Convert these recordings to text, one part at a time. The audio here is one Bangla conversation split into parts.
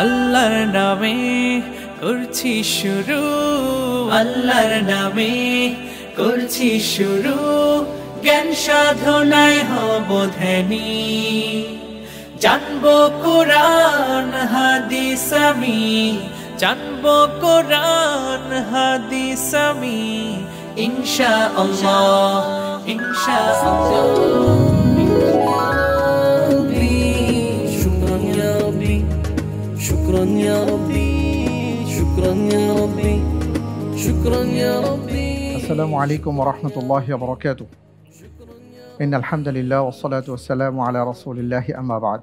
আল্লাহর নামে করছি শুরু, আল্লাহর নামে করছি শুরু, জ্ঞান সাধনায় হব ধ্যানী। জানবো কোরআন হাদিস আমি, জানবো কোরআন হাদিস আমি, ইনশাআল্লাহ ইনশাআল্লাহ। شكرا يا ربي شكرا يا ربي شكرا يا ربي. السلام عليكم ورحمة الله وبركاته. إن الحمد لله والصلاة والسلام على رسول الله أما بعد.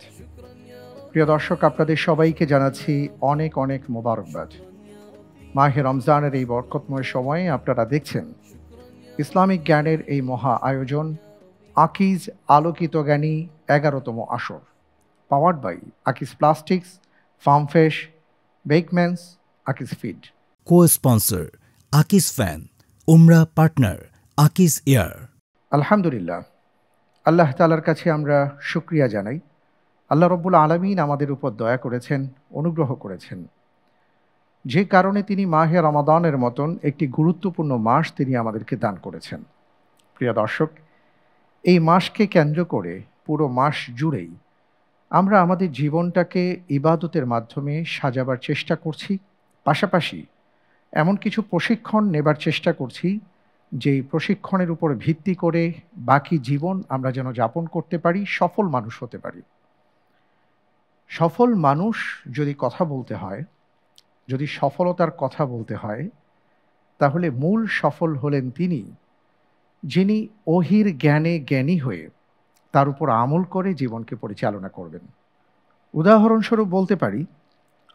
প্রিয় দর্শক, আপনাদের সবাইকে জানাচ্ছি অনেক অনেক মোবারকবাদ। মাহে রমজানের এই বরকতময় সময়ে আপনারা দেখছেন ইসলামিক জ্ঞানের এই মহা আয়োজন আকিজ আলোকিত জ্ঞানী 11তম আসর, powered by Akij Plastics, Farm Fresh, Bakeman's, Akij Feed. Co-sponsor Akij Fan, উমরা পার্টনার আকিজ এয়ার। আলহামদুলিল্লাহ, আল্লাহ তাআলার কাছে আমরা শুকরিয়া জানাই। আল্লাহ রব্বুল আলামিন আমাদের উপর দয়া করেছেন, অনুগ্রহ করেছেন, যে কারণে তিনি মাহে রমাদানের মতন একটি গুরুত্বপূর্ণ মাস তিনি আমাদেরকে দান করেছেন। প্রিয় দর্শক, এই মাসকে কেন্দ্র করে পুরো মাস জুড়েই আমরা আমাদের জীবনটাকে ইবাদতের মাধ্যমে সাজাবার চেষ্টা করছি, পাশাপাশি এমন কিছু প্রশিক্ষণ নেবার চেষ্টা করছি যেই প্রশিক্ষণের উপর ভিত্তি করে বাকি জীবন আমরা যেন যাপন করতে পারি, সফল মানুষ হতে পারি। সফল মানুষ যদি কথা বলতে হয়, যদি সফলতার কথা বলতে হয়, তাহলে মূল সফল হলেন তিনি যিনি ওহির জ্ঞানে জ্ঞানী হয়ে তার উপর আমল করে জীবনকে পরিচালনা করবেন। উদাহরণস্বরূপ বলতে পারি,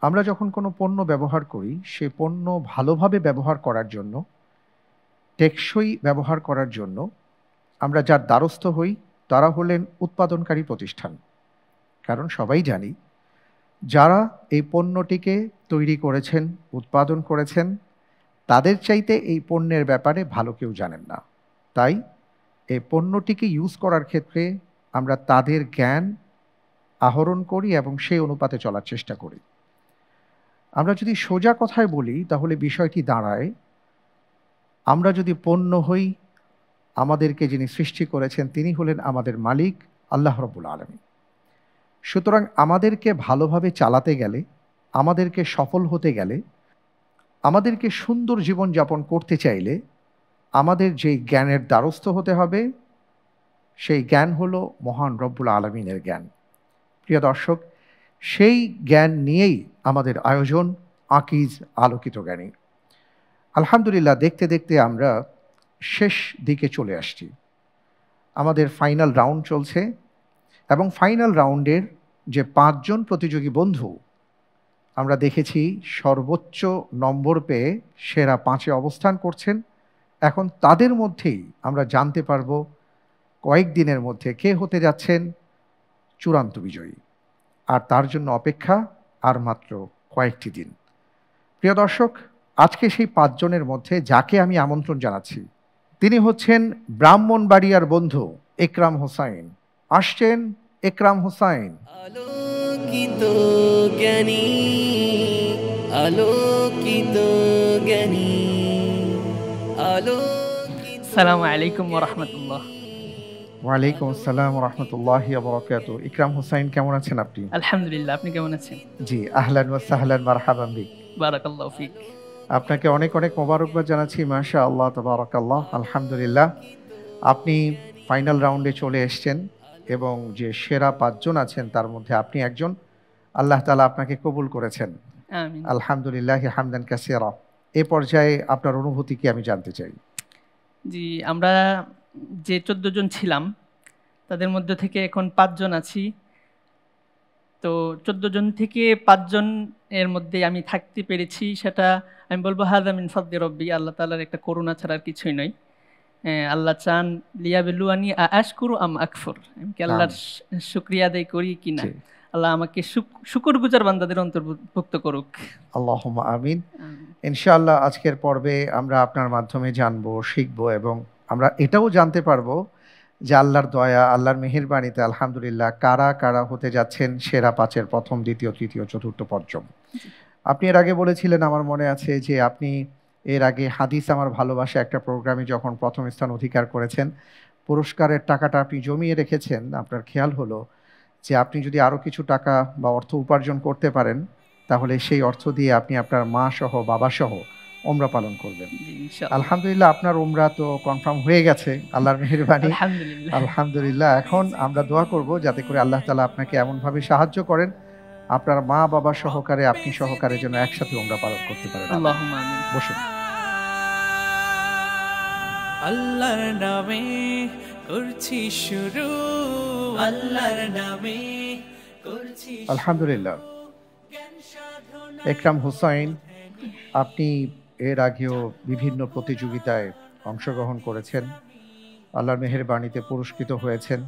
আমরা যখন কোনো পণ্য ব্যবহার করি, সে পণ্য ভালোভাবে ব্যবহার করার জন্য, টেকসই ব্যবহার করার জন্য আমরা যার দ্বারস্থ হই তারা হলেন উৎপাদনকারী প্রতিষ্ঠান। কারণ সবাই জানি যারা এই পণ্যটিকে তৈরি করেছেন, উৎপাদন করেছেন, তাদের চাইতে এই পণ্যের ব্যাপারে ভালো কেউ জানেন না। তাই এই পণ্যটিকে ইউজ করার ক্ষেত্রে আমরা তাদের জ্ঞান আহরণ করি এবং সেই অনুপাতে চলার চেষ্টা করি। আমরা যদি সোজা কথায় বলি তাহলে বিষয়টি দাঁড়ায়, আমরা যদি পণ্য হই, আমাদেরকে যিনি সৃষ্টি করেছেন তিনি হলেন আমাদের মালিক আল্লাহ রাব্বুল আলামিন। সুতরাং আমাদেরকে ভালোভাবে চালাতে গেলে, আমাদেরকে সফল হতে গেলে, আমাদেরকে সুন্দর জীবনযাপন করতে চাইলে আমাদের যেই জ্ঞানের দ্বারস্থ হতে হবে সেই জ্ঞান হলো মহান রব্বুল আলামিনের জ্ঞান। প্রিয় দর্শক, সেই জ্ঞান নিয়েই আমাদের আয়োজন আকিজ আলোকিত জ্ঞানী। আলহামদুলিল্লাহ, দেখতে দেখতে আমরা শেষ দিকে চলে আসছি। আমাদের ফাইনাল রাউন্ড চলছে এবং ফাইনাল রাউন্ডের যে 5 জন প্রতিযোগী বন্ধু আমরা দেখেছি সর্বোচ্চ নম্বর পেয়ে সেরা 5-এ অবস্থান করছেন। এখন তাদের মধ্যেই আমরা জানতে পারবো কয়েকদিনের মধ্যে কে হতে যাচ্ছেন চূড়ান্ত বিজয়ী, আর তার জন্য অপেক্ষা আর মাত্র কয়েকটি দিন। প্রিয় দর্শক, আজকে সেই 5 জনের মধ্যে যাকে আমি আমন্ত্রণ জানাচ্ছি তিনি হচ্ছেন ব্রাহ্মণবাড়িয়ার বন্ধু একরাম হোসাইন। আসছেন একরাম হোসাইন। আলোকিত জ্ঞানী, আলোকিত জ্ঞানী, আলোকিত। আসসালামু আলাইকুম ওয়া রাহমাতুল্লাহ। ওয়ালাইকুম আসসালাম ওয়া রাহমাতুল্লাহি ওয়া বারাকাতুহু। ইকরাম হোসাইন, কেমন আছেন আপনি? আলহামদুলিল্লাহ, আপনি কেমন আছেন? জি, আহলান ওয়া সাহলান, মারহাবান বিক। বারাকাল্লাহু ফিক। আপনাকে অনেক অনেক মোবারকবাদ জানাচ্ছি। মাশাআল্লাহ, তাবারাকাল্লাহ, আলহামদুলিল্লাহ। আপনি ফাইনাল রাউন্ডে চলে এসেছেন এবং যে সেরা 5 জন আছেন তার মধ্যে আপনি একজন। আল্লাহ তাআলা আপনাকে কবুল করেছেন, আমিন। আলহামদুলিল্লাহ হামদান কাসীরা। এই পর্যায়ে আপনার অনুভূতি কি আমি জানতে চাই। জি, আমরা যে 14 জন ছিলাম তাদের মধ্যে থেকে এখন 5 জন আছি। তো 14 জন থেকে 5 জন এর মধ্যে আমি থাকতে পেরেছি, সেটা আমি বলবো হাযা মিন ফাদলি রব্বি, আল্লাহ তাআলার একটা করুণা ছাড়া আর কিছুই নয়। আল্লাহ চান লিয়াবলুয়ানি আশকুরু আম আকফুর, আমি কি আল্লাহর শুকরিয়া আদায় করি কিনা। আল্লাহ আমাকে শুকরগুজার বান্দাদের অন্তর্ভুক্ত করুক, আল্লাহুম্মা আমিন। ইনশাআল্লাহ আজকের পর্বে আমরা আপনার মাধ্যমে জানবো, শিখবো এবং আমরা এটাও জানতে পারবো যে আল্লাহর দয়া, আল্লাহর মেহেরবানিতে আলহামদুলিল্লাহ কারা কারা হতে যাচ্ছেন সেরা 5-এর প্রথম, দ্বিতীয়, তৃতীয়, চতুর্থ পঞ্চম। আপনি এর আগে বলেছিলেন, আমার মনে আছে, যে আপনি এর আগে হাদিস আমার ভালোবাসা একটা প্রোগ্রামে যখন প্রথম স্থান অধিকার করেছেন, পুরস্কারের টাকাটা আপনি জমিয়ে রেখেছেন। আপনার খেয়াল হলো যে আপনি যদি আরও কিছু টাকা বা অর্থ উপার্জন করতে পারেন, তাহলে সেই অর্থ দিয়ে আপনি আপনার মা সহ বাবা সহ ওমরা পালন করবেন। জি, ইনশাআল্লাহ। আলহামদুলিল্লাহ আপনার ওমরা তো কনফার্ম হয়ে গেছে আল্লাহর মেহেরবানি। আলহামদুলিল্লাহ। আলহামদুলিল্লাহ। এখন আমরা দোয়া করব যাতে করে আল্লাহ তাআলা আপনাকে এমনভাবে সাহায্য করেন, আপনার মা বাবা সহকারে, আপনি সহকারে যেন একসাথে ওমরা পালন করতে পারেন। আল্লাহুম্মা আমিন। বসুন। আল্লাহর নামে করছি শুরু, আল্লাহর নামে করছি শুরু। আলহামদুলিল্লাহ। জ্ঞান সাধনা একরাম হোসাইন, আপনি এর আগেও বিভিন্ন প্রতিযোগিতায় অংশগ্রহণ করেছেন, আল্লাহর মেহেরবানিতে পুরস্কৃত হয়েছেন,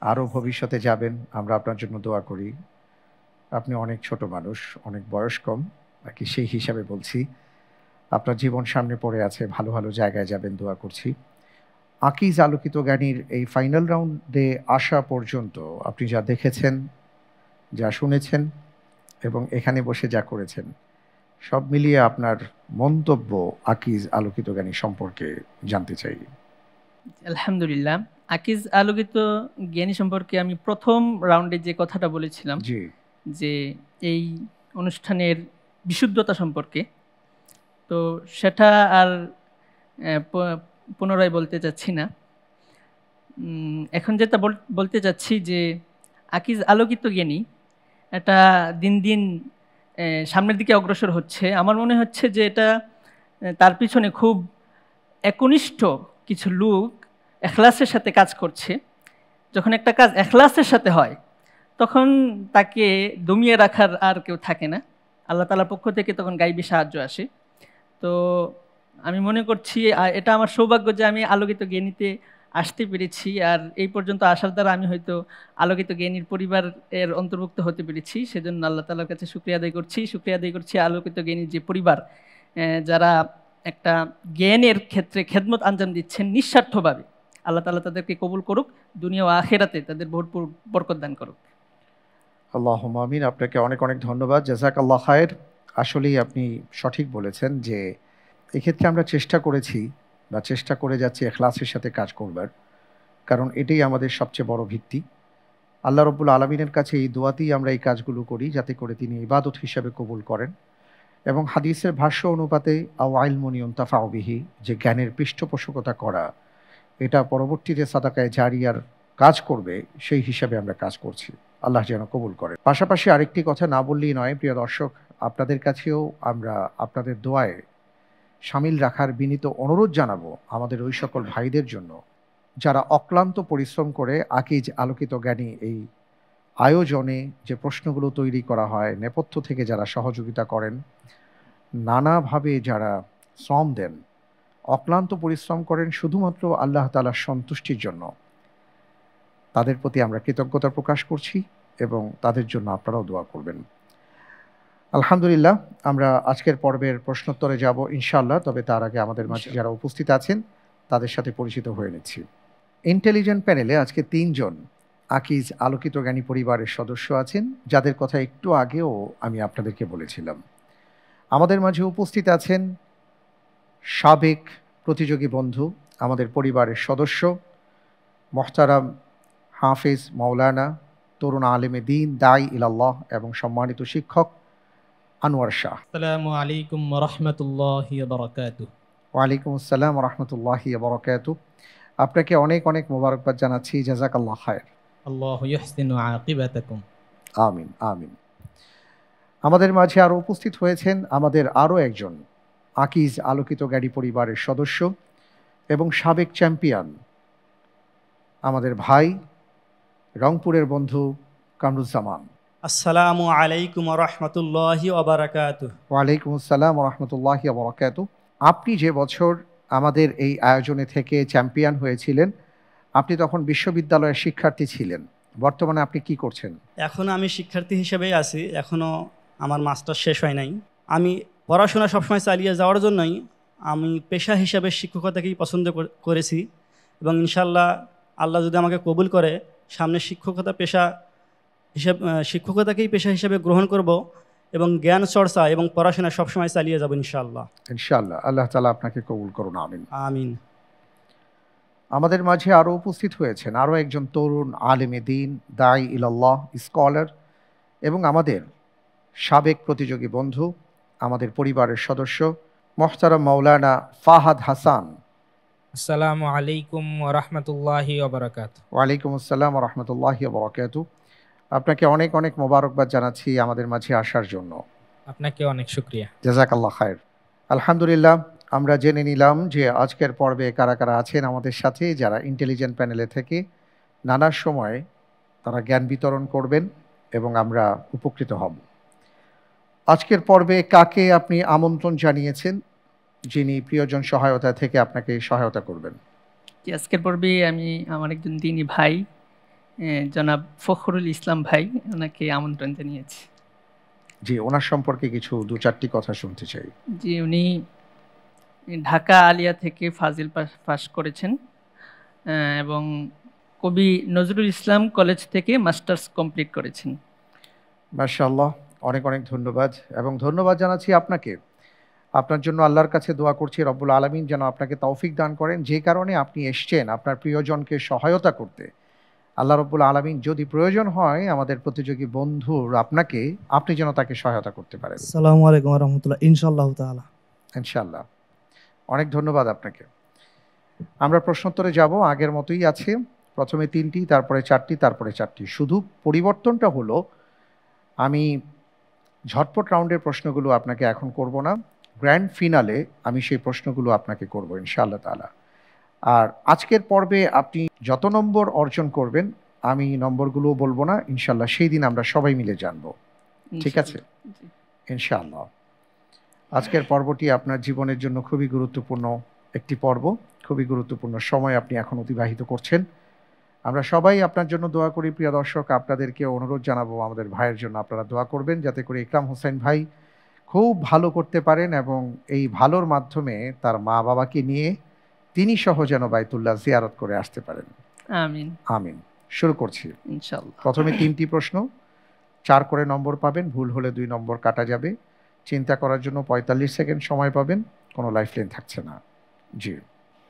আরও ভবিষ্যতে যাবেন। আমরা আপনার জন্য দোয়া করি। আপনি অনেক ছোট মানুষ, অনেক বয়স কম, বাকি সেই হিসাবে বলছি, আপনার জীবন সামনে পড়ে আছে, ভালো ভালো জায়গায় যাবেন, দোয়া করছি। আকিজ আলোকিত জ্ঞানীর এই ফাইনাল রাউন্ডে আসা পর্যন্ত আপনি যা দেখেছেন, যা শুনেছেন এবং এখানে বসে যা করেছেন, সব মিলিয়ে আপনার মন্তব্য আকিজ আলোকিত জ্ঞানী সম্পর্কে জানতে চাই। আলহামদুলিল্লাহ, আকিজ আলোকিত জ্ঞানী সম্পর্কে আমি প্রথম রাউন্ডে যে কথাটা বলেছিলাম, জি, যে এই অনুষ্ঠানের বিশুদ্ধতা সম্পর্কে, তো সেটা আর পুনরায় বলতে চাচ্ছি না। এখন যেটা বলতে চাচ্ছি যে আকিজ আলোকিত জ্ঞানী এটা দিন দিন সামনের দিকে অগ্রসর হচ্ছে। আমার মনে হচ্ছে যে এটা তার পিছনে খুব একনিষ্ঠ কিছু লোক এখলাসের সাথে কাজ করছে। যখন একটা কাজ এখলাসের সাথে হয়, তখন তাকে দমিয়ে রাখার আর কেউ থাকে না। আল্লাহ তাআলার পক্ষ থেকে তখন গাইবী সাহায্য আসে। তো আমি মনে করছি এটা আমার সৌভাগ্য যে আমি আলোকিত জ্ঞানীতে আসতে পেরেছি, আর এই পর্যন্ত আসার দ্বারা আমি হয়তো আলোকিত জ্ঞানীর পরিবারের অন্তর্ভুক্ত হতে পেরেছি। সেজন্য আল্লাহ তাআলার কাছে শুকরিয়া আদায় করছি আলোকিত জ্ঞানীর যে পরিবার, যারা একটা জ্ঞানের ক্ষেত্রে খেদমত আঞ্জাম দিচ্ছেন নিঃস্বার্থভাবে। আল্লাহ তাআলা তাদেরকে কবুল করুক, দুনিয়া ও আখিরাতে তাদের ভরপুর বরকত দান করুক। আল্লাহুম্মা আমিন। আপনাকে অনেক অনেক ধন্যবাদ, জাযাকাল্লাহ খায়ের। আসলেই আপনি সঠিক বলেছেন যে এক্ষেত্রে আমরা চেষ্টা করেছি বা চেষ্টা করে যাচ্ছি ইখলাসের সাথে কাজ করবার, কারণ এটাই আমাদের সবচেয়ে বড় ভিত্তি। আল্লাহ রব্বুল আলামিনের কাছে এই দোয়াতেই আমরা এই কাজগুলো করি, যাতে করে তিনি ইবাদত হিসাবে কবুল করেন। এবং হাদিসের ভাষ্য অনুপাতে আও ইলমুন ইউনতাফাউ বিহি, যে জ্ঞানের পৃষ্ঠপোষকতা করা, এটা পরবর্তীতে সাদাকায়ে জারিয়ার কাজ করবে, সেই হিসাবে আমরা কাজ করছি। আল্লাহ যেন কবুল করেন। পাশাপাশি আরেকটি কথা না বললেই নয়, প্রিয় দর্শক, আপনাদের কাছেও আমরা আপনাদের দোয়ায় শামিল রাখার বিনীত অনুরোধ জানাবো আমাদের ওই সকল ভাইদের জন্য যারা অক্লান্ত পরিশ্রম করে আকিজ আলোকিত জ্ঞানী এই আয়োজনে যে প্রশ্নগুলো তৈরি করা হয়, নেপথ্য থেকে যারা সহযোগিতা করেন, নানাভাবে যারা শ্রম দেন, অক্লান্ত পরিশ্রম করেন শুধুমাত্র আল্লাহ তাআলার সন্তুষ্টির জন্য, তাদের প্রতি আমরা কৃতজ্ঞতা প্রকাশ করছি এবং তাদের জন্য আপনারাও দোয়া করবেন। আলহামদুলিল্লাহ, আমরা আজকের পর্বের প্রশ্নোত্তরে যাব ইনশাআল্লাহ। তবে তার আগে আমাদের মাঝে যারা উপস্থিত আছেন তাদের সাথে পরিচিত হয়ে নিচ্ছি। ইন্টেলিজেন্ট প্যানেলে আজকে 3 জন আকিজ আলোকিত জ্ঞানী পরিবারের সদস্য আছেন, যাদের কথা একটু আগেও আমি আপনাদেরকে বলেছিলাম। আমাদের মাঝে উপস্থিত আছেন সাবেক প্রতিযোগী বন্ধু, আমাদের পরিবারের সদস্য, মোহতারাম হাফেজ মাওলানা, তরুণ আলেমে দিন, দাই ইলাল্লাহ এবং সম্মানিত শিক্ষক আনোয়ার শাহ। আসসালামু আলাইকুম ওয়া রাহমাতুল্লাহি ওয়া বারাকাতুহু। ওয়ালাইকুম আসসালাম ওয়া রাহমাতুল্লাহি ওয়া বারাকাতুহু। আপনাকে অনেক অনেক মোবারকবাদ জানাচ্ছি, জাযাকাল্লাহ খায়ের। আল্লাহু ইহসিনু আকিবাতাকুম। আমিন আমিন। আমাদের মাঝে আরও উপস্থিত হয়েছেন আমাদের আরও একজন আকিজ আলোকিত জ্ঞানী পরিবারের সদস্য এবং সাবেক চ্যাম্পিয়ন, আমাদের ভাই, রংপুরের বন্ধু কামরুজ্জামান। আসসালামু আলাইকুম ওয়া রাহমাতুল্লাহি ওয়া বারাকাতুহু। ওয়ালাইকুম আসসালাম ওয়া রাহমাতুল্লাহি ওয়া বারাকাতুহু। আপনি যে বছর আমাদের এই আয়োজনে থেকে চ্যাম্পিয়ন হয়েছিলেন, আপনি তখন বিশ্ববিদ্যালয়ের শিক্ষার্থী ছিলেন। বর্তমানে আপনি কি করছেন? এখন আমি শিক্ষার্থী হিসেবেই আছি, এখনও আমার মাস্টার শেষ হয় নাই। আমি পড়াশোনা সবসময় চালিয়ে যাওয়ার জন্যই আমি পেশা হিসাবে শিক্ষকতাকেই পছন্দ করেছি এবং ইনশাল্লাহ আল্লাহ যদি আমাকে কবুল করে সামনে শিক্ষকতাকেই পেশা হিসেবে গ্রহণ করব এবং জ্ঞান চর্চা এবং পড়াশোনা সবসময় চালিয়ে যাব ইনশাআল্লাহ। ইনশাআল্লাহ, আল্লাহ তাআলা আপনাকে কবুল করুন, আমিন। আমিন। আমাদের মাঝে আরও উপস্থিত হয়েছেন আরও একজন তরুণ আলেমে দ্বীন, দাঈ ইলাল্লাহ, স্কলার এবং আমাদের সাবেক প্রতিযোগী বন্ধু, আমাদের পরিবারের সদস্য মোহতারাম মাওলানা ফাহাদ হাসান। আসসালামু আলাইকুম ওয়া রাহমাতুল্লাহি ওয়া বারাকাতুহু। ওয়ালাইকুম আসসালাম ওয়া রাহমাতুল্লাহি ওয়া বারাকাতুহু। আপনাকে অনেক অনেক মোবারকবাদ জানাচ্ছি আমাদের মাঝে আসার জন্য। আপনাকে অনেক শুকরিয়া। জাযাকাল্লাহ খায়ের। আলহামদুলিল্লাহ, আমরা জেনে নিলাম যে আজকের পর্বে কারা কারা আছেন আমাদের সাথে, যারা ইন্টেলিজেন্ট প্যানেলে থেকে নানা সময় তারা জ্ঞান বিতরণ করবেন এবং আমরা উপকৃত হব। আজকের পর্বে কাকে আপনি আমন্ত্রণ জানিয়েছেন যিনি প্রিয়জন সহায়তা থেকে আপনাকে সহায়তা করবেন? আজকের পর্বে আমি আমার একজন দিনী ভাই জনাব ফখরুল ইসলাম ভাই, ওনাকে আমন্ত্রণ জানিয়েছি। জি, ওনার সম্পর্কে কিছু দু চারটি কথা শুনতে চাই। জি, উনি ঢাকা আলিয়া থেকে ফাজিল পাস করেছেন এবং কবি নজরুল ইসলাম কলেজ থেকে মাস্টার্স কমপ্লিট করেছেন। মাশাআল্লাহ, অনেক অনেক ধন্যবাদ। এবং ধন্যবাদ জানাচ্ছি আপনাকে। আপনার জন্য আল্লাহর কাছে দোয়া করছি রব্বুল আলামিন যেন আপনাকে তৌফিক দান করেন, যে কারণে আপনি এসছেন আপনার প্রিয়জনকে সহায়তা করতে। আল্লাহ রব্বুল আলামিন যদি প্রয়োজন হয় আমাদের প্রতিযোগী বন্ধুর আপনাকে, আপনি যেন তাকে সহায়তা করতে পারেন। আসসালামু আলাইকুম ওয়া রাহমাতুল্লাহ। ইনশাআল্লাহ তাআলা। ইনশাআল্লাহ, অনেক ধন্যবাদ আপনাকে। আমরা প্রশ্নোত্তরে যাব, আগের মতোই আছে, প্রথমে 3টি, তারপরে 4টি, তারপরে 4টি। শুধু পরিবর্তনটা হলো আমি ঝটপট রাউন্ডের প্রশ্নগুলো আপনাকে এখন করব না, গ্র্যান্ড ফিনালে আমি সেই প্রশ্নগুলো আপনাকে করব ইনশাআল্লাহ তাআলা। আর আজকের পর্বে আপনি যত নম্বর অর্জন করবেন আমি নম্বরগুলো বলবো না, ইনশাআল্লাহ সেই দিন আমরা সবাই মিলে জানবো, ঠিক আছে? ইনশাআল্লাহ। আজকের পর্বটি আপনার জীবনের জন্য খুবই গুরুত্বপূর্ণ একটি পর্ব, খুবই গুরুত্বপূর্ণ সময় আপনি এখন অতিবাহিত করছেন। আমরা সবাই আপনার জন্য দোয়া করি। প্রিয় দর্শক, আপনাদেরকে অনুরোধ জানাবো আমাদের ভাইয়ের জন্য আপনারা দোয়া করবেন যাতে করে ইকরাম হোসেন ভাই খুব ভালো করতে পারেন এবং এই ভালোর মাধ্যমে তার মা বাবাকে নিয়ে তিনি সহ যেন বাইতুল্লাহ জিয়ারত করে আসতে পারেন। আমিন আমিন। শুরু করছি ইনশাআল্লাহ। প্রথমে 3টি প্রশ্ন, 4 করে নম্বর পাবেন, ভুল হলে 2 নম্বর কাটা যাবে। চিন্তা করার জন্য 45 সেকেন্ড সময় পাবেন, কোনো লাইফলাইন থাকছে না। জি,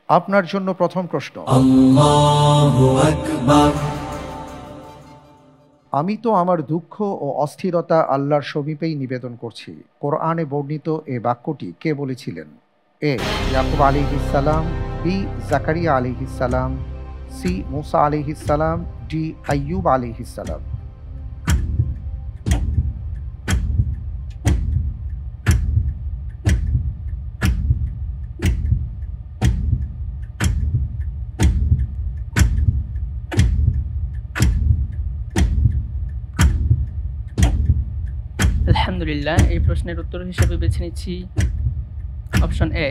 আপনার জন্য প্রথম প্রশ্ন। আল্লাহু আকবার। আমি তো আমার দুঃখ ও অস্থিরতা আল্লাহর সমীপেই নিবেদন করছি। কোরআনে বর্ণিত এই বাক্যটি কে বলেছিলেন? এ ইয়াকুব আলাইহিস সালাম, বি জাকারিয়া আলাইহিস সালাম, সি মুসা আলাইহিস সালাম, ডি আইয়ুব আলাইহিস সালাম। আলহামদুলিল্লাহ, এই প্রশ্নের উত্তর হিসেবে বেছে নিচ্ছি অপশন এ,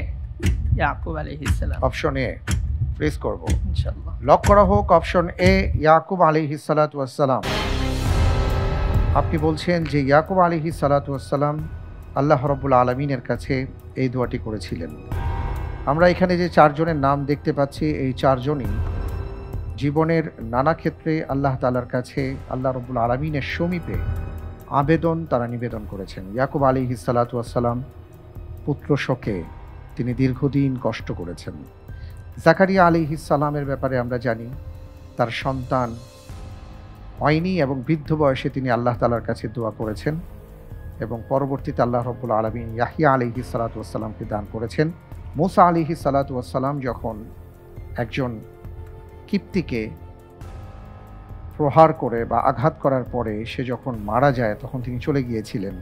ইয়াকুব আলাইহিস সালাম। অপশন এ ফ্রিজ করব ইনশাআল্লাহ। লক করা হোক অপশন এ, ইয়াকুব আলাইহিস সালাতু ওয়াস সালাম। আপনি বলছেন যে ইয়াকুব আলাইহিস সালাতু ওয়াস সালাম আল্লাহ রাব্বুল আলামিনের কাছে এই দোয়াটি করেছিলেন। আমরা এখানে যে 4 জনের নাম দেখতে পাচ্ছি, এই 4 জনই জীবনের নানা ক্ষেত্রে আল্লাহ তাআলার কাছে, আল্লাহ রাব্বুল আলামিনের সমীপে আবেদন তারা নিবেদন করেছেন। ইয়াকুব আলাইহিস সালাতু ওয়াস সালাম পুত্র শোকে তিনি দীর্ঘদিন কষ্ট করেছেন। জাকারিয়া আলাইহিস সালামের ব্যাপারে আমরা জানি তার সন্তান হয়নি এবং বৃদ্ধ বয়সে তিনি আল্লাহ তাআলার কাছে দোয়া করেছেন এবং পরবর্তীতে আল্লাহ রাব্বুল আলামিন ইয়াহইয়া আলাইহিস সালাতু ওয়াস সালামকে দান করেছেন। মুসা আলাইহিস সালাতু ওয়াস সালাম যখন একজন কিপ্তিকে প্রহার করে বা আঘাত করার পরে সে যখন মারা যায় তখন তিনি চলে গিয়েছিলেন,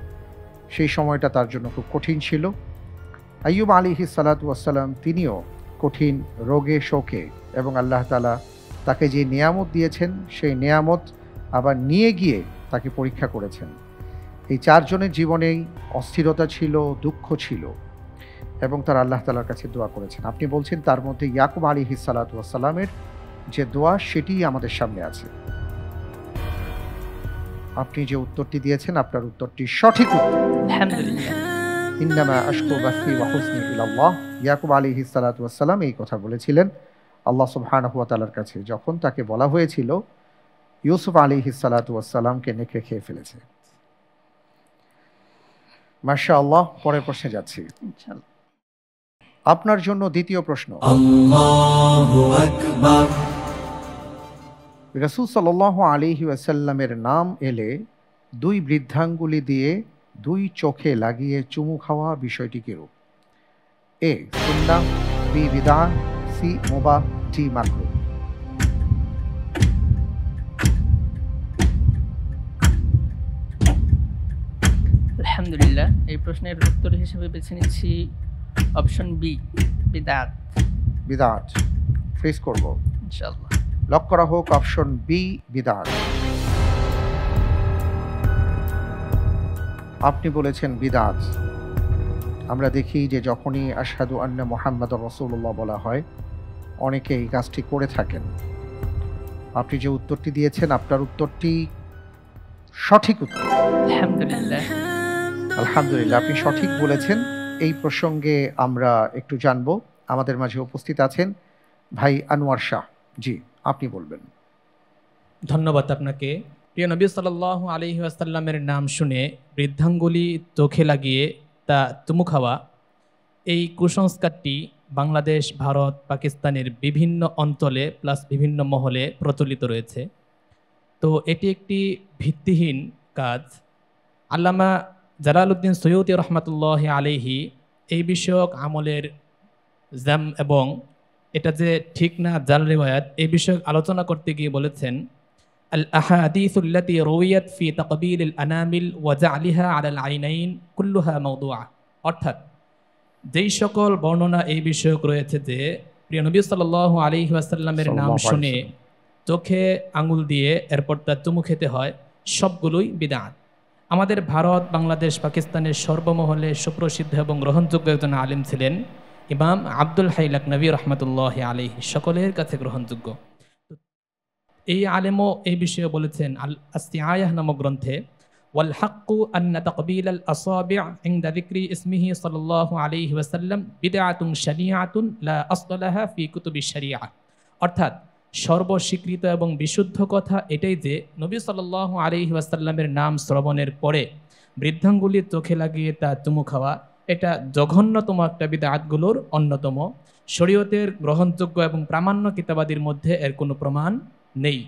সেই সময়টা তার জন্য খুব কঠিন ছিল। আইয়ুব আলাইহিস সালাতু ওয়াস সালাম তিনিও কঠিন রোগে শোকে এবং আল্লাহ তাআলা তাকে যে নিয়ামত দিয়েছেন সেই নিয়ামত আবার নিয়ে গিয়ে তাকে পরীক্ষা করেছেন। এই 4 জনের জীবনেই অস্থিরতা ছিল, দুঃখ ছিল এবং তারা আল্লাহ তাআলার কাছে দোয়া করেছেন। আপনি বলছেন তার মধ্যে ইয়াকুব আলাইহিস সালাতু ওয়াস সালামের যে দোয়া সেটিই আমাদের সামনে আছে। আপনি যে উত্তরটি দিয়েছেন আপনার উত্তরটি সঠিক উত্তর। আলহামদুলিল্লাহ। ইন্নামা আশকু বাসি ওয়া হুজনি ইলাল্লাহ। ইয়াকুব আলাইহিস সালাতু ওয়াস সালাম এই কথা বলেছিলেন আল্লাহ সুবহানাহু ওয়া তাআলার কাছে যখন তাকে বলা হয়েছিল ইউসুফ আলাইহিস সালাতু ওয়াস সালামকে নেকড়ে খেয়ে ফেলেছে। মাশাআল্লাহ, পরের প্রশ্নে যাচ্ছি। ইনশাআল্লাহ। আপনার জন্য দ্বিতীয় প্রশ্ন। আল্লাহু আকবার। রাসূল সাল্লাল্লাহু আলাইহি ওয়াসাল্লামের নাম এলে দুই বৃদ্ধাঙ্গুলি দিয়ে দুই চোখে লাগিয়ে চুমু খাওয়া বিষয়টি কিরূপ? এ সুন্নাহ, বি বিদআহ, সি মুবাহ, ডি মাকরুহ। আলহামদুলিল্লাহ, এই প্রশ্নের উত্তর হিসেবে বেছে নিচ্ছি অপশন বি, বিদআত। বিদআত ফ্রিজ করব। ইনশাআল্লাহ। লক করা হোক অপশন বি, বিদআত। আপনি বলেছেন বিদআত। আমরা দেখি যে যখনই আশহাদু আন্না মুহাম্মাদুর রাসূলুল্লাহ বলা হয় অনেকে এই কাজটি করে থাকেন। আপনি যে উত্তরটি দিয়েছেন আপনার উত্তরটি সঠিক উত্তর। আলহামদুলিল্লাহ। আলহামদুলিল্লাহ, আপনি সঠিক বলেছেন। এই প্রসঙ্গে আমরা একটু জানব। আমাদের মাঝে উপস্থিত আছেন ভাই আনোয়ার শাহ। জি, আপনি বলবেন। ধন্যবাদ আপনাকে। প্রিয় নবী সাল্লাল্লাহু আলাইহি ওয়াসাল্লামের নাম শুনে বৃদ্ধাঙ্গুলি চোখে লাগিয়ে তা চুমু খাওয়া, এই কুসংস্কারটি বাংলাদেশ, ভারত, পাকিস্তানের বিভিন্ন অঞ্চলে প্লাস বিভিন্ন মহলে প্রচলিত রয়েছে। তো এটি একটি ভিত্তিহীন কাজ। আল্লামা জালালউদ্দিন সৈয়দী রহমাতুল্লাহি আলাইহি এই বিষয়ক আমলের জাম এবং এটা যে ঠিক না জাল রিওয়ায়াত এই বিষয়ক আলোচনা করতে গিয়ে বলেছেন, আল আহাদিসুল্লাতি রুওয়াত ফি তাকবিলিল আনামিল ওয়া জা'লিহা আলাল আইনাইন কুল্লুহা মাওদুআ। অর্থাৎ যেই সকল বর্ণনা এই বিষয়ক রয়েছে যে প্রিয় নবী সাল্লাল্লাহু আলাইহি ওয়াসাল্লামের নাম শুনে চোখে আঙুল দিয়ে এরপর তার চুমু খেতে হয়, সবগুলোই বিদআত। আমাদের ভারত, বাংলাদেশ, পাকিস্তানের সর্বমহলে সুপ্রসিদ্ধ এবং গ্রহণযোগ্য একজন আলিম ছিলেন ইমাম আব্দুল হাই লাকনবী রহমতুল্লাহ আলাইহি, সকলের কাছে গ্রহণযোগ্য। এই আলেমও এই বিষয়ে বলেছেন আল আসতিআয়াহ নামক গ্রন্থে, ওয়াল হাক্কু আন্না তাকবিল আল আসাবি' ইনদা যিকরি ইসমিহি সাল্লাল্লাহু আলাইহি ওয়াসাল্লাম বিদআতুন শারিআতুন লা আসলা লাহা ফি কুতুবিশ শারিআ। অর্থাৎ সর্বস্বীকৃত এবং বিশুদ্ধ কথা এটাই যে নবী সাল্লাল্লাহু আলাইহি ওয়াসাল্লামের নাম শ্রবণের পরে বৃদ্ধাঙ্গুলির চোখে লাগিয়ে তা চুমু খাওয়া, এটা জঘন্যতম একটা বিদআতগুলোর অন্যতম। শরীয়তের গ্রহণযোগ্য এবং প্রামাণ্য কিতাবাদির মধ্যে এর কোনো প্রমাণ নেই।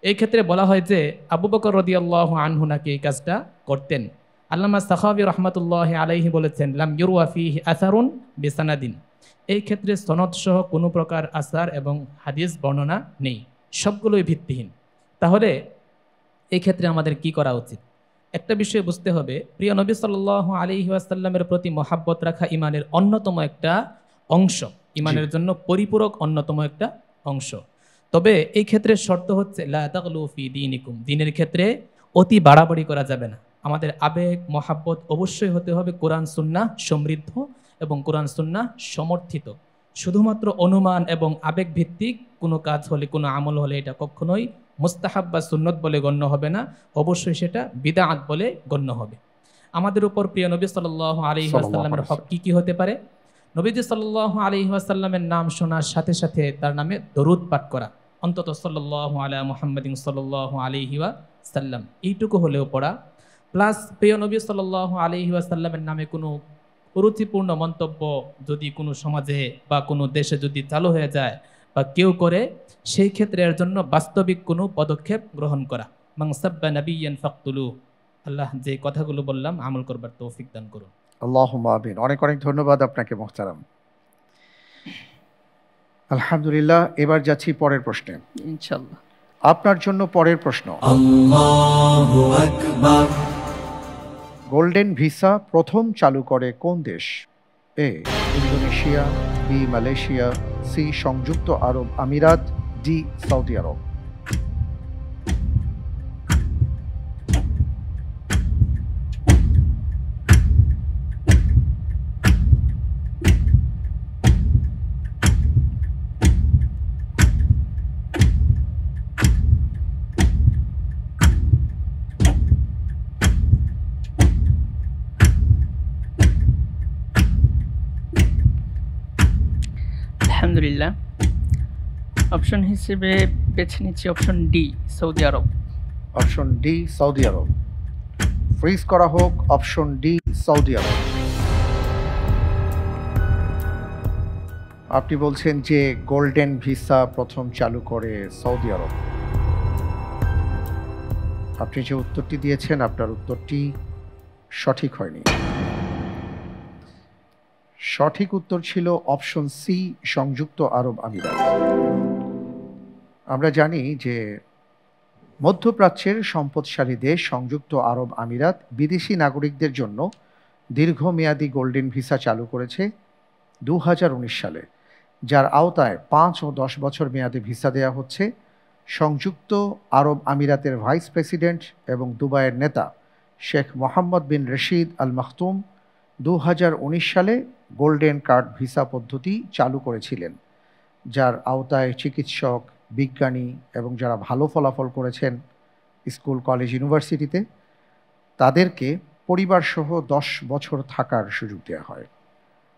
এই ক্ষেত্রে বলা হয় যে আবু বকর রাদিয়াল্লাহু আনহু নাকি এই কাজটা করতেন। আল্লামা সাখাবী রাহমাতুল্লাহি আলাইহি বলেছেন, লাম ইউরওয়া ফীহি আসারুন বিসানাদিন। এই ক্ষেত্রে সনদ সহ কোনো প্রকার আসার এবং হাদিস বর্ণনা নেই, সবগুলোই ভিত্তিহীন। তাহলে এই ক্ষেত্রে আমাদের কি করা উচিত? একটা বিষয় বুঝতে হবে, প্রিয় নবী সাল্লাল্লাহু আলাইহি ওয়াসাল্লামের প্রতি মহাব্বত রাখা ইমানের অন্যতম একটা অংশ, ইমানের জন্য পরিপূরক অন্যতম একটা অংশ। তবে এই ক্ষেত্রে শর্ত হচ্ছে লা তাগলু ফি দীনিকুম, দ্বীনের ক্ষেত্রে অতি বাড়াবাড়ি করা যাবে না। আমাদের আবেগ মহাব্বত অবশ্যই হতে হবে কোরআন সুন্নাহ সমৃদ্ধ এবং কোরআন সুন্নাহ সমর্থিত। শুধুমাত্র অনুমান এবং আবেগ ভিত্তিক কোনো কাজ হলে, কোনো আমল হলে এটা কখনোই মুস্তাহাব বা সুন্নত বলে গণ্য হবে না, অবশ্যই সেটা বিদআত বলে গণ্য হবে। আমাদের উপর প্রিয় নবী সাল্লাল্লাহু আলাইহি ওয়াসাল্লামের হক কি হতে পারে? নবীজি সাল্লাল্লাহু আলাইহি ওয়াসাল্লামের নাম শোনার সাথে সাথে তার নামে দরুদ পাঠ করা, অন্তত সাল্লাল্লাহু আলা মুহাম্মাদিন সাল্লাল্লাহু আলাইহি ওয়াসাল্লাম এইটুকু হলেও পড়া, প্লাস প্রিয় নবী সাল্লাল্লাহু আলাইহি ওয়াসাল্লামের নামে কোনো কুরুচিপূর্ণ মন্তব্য যদি কোনো সমাজে বা কোনো দেশে যদি চালু হয়ে যায় বা কেউ করে, সেই ক্ষেত্রে এর জন্য বাস্তবিক কোনো পদক্ষেপ গ্রহণ করা। মান সাব্বা নাবিয়্যান ফাকতুলু। আল্লাহ যে কথাগুলো বললাম আমল করবার তৌফিক দান করুন। আল্লাহুম্মা আমিন। অনেক অনেক ধন্যবাদ আপনাকে মুহতারাম। আলহামদুলিল্লাহ, এবার যাচ্ছি পরের প্রশ্নে। ইনশাআল্লাহ। আপনার জন্য পরের প্রশ্ন। আল্লাহু আকবার। গোল্ডেন ভিসা প্রথম চালু করে কোন দেশ? A Indonesia, B Malaysia, C সংযুক্ত আরব আমিরাত, ডি সৌদি আরব। আলহামদুলিল্লাহ, অপশন হিসেবে বেছে নিচ্ছি অপশন ডি, সৌদি আরব। অপশন ডি সৌদি আরব। ফ্রিজ করা হোক অপশন ডি সৌদি আরব। আপনি বলছেন যে গোল্ডেন ভিসা প্রথম চালু করে সৌদি আরব। আপনি যে উত্তরটি দিয়েছেন আপনার উত্তরটি সঠিক হয়নি। সঠিক উত্তর ছিল অপশন সি সংযুক্ত আরব আমিরাত। আমরা জানি যে মধ্যপ্রাচ্যের সম্পদশালী দেশ সংযুক্ত আরব আমিরাত বিদেশি নাগরিকদের জন্য দীর্ঘমেয়াদী গোল্ডেন ভিসা চালু করেছে 2019 সালে, যার আওতায় 5 ও 10 বছর মেয়াদে ভিসা দেওয়া হচ্ছে। সংযুক্ত আরব আমিরাতের ভাইস প্রেসিডেন্ট এবং দুবাইয়ের নেতা শেখ মোহাম্মদ বিন রশিদ আল মাখতুম 2019 সালে গোল্ডেন কার্ড ভিসা পদ্ধতি চালু করেছিলেন, যার আওতায় চিকিৎসক, বিজ্ঞানী এবং যারা ভালো ফলাফল করেছেন স্কুল, কলেজ, ইউনিভার্সিটিতে তাদেরকে পরিবারসহ 10 বছর থাকার সুযোগ দেওয়া হয়।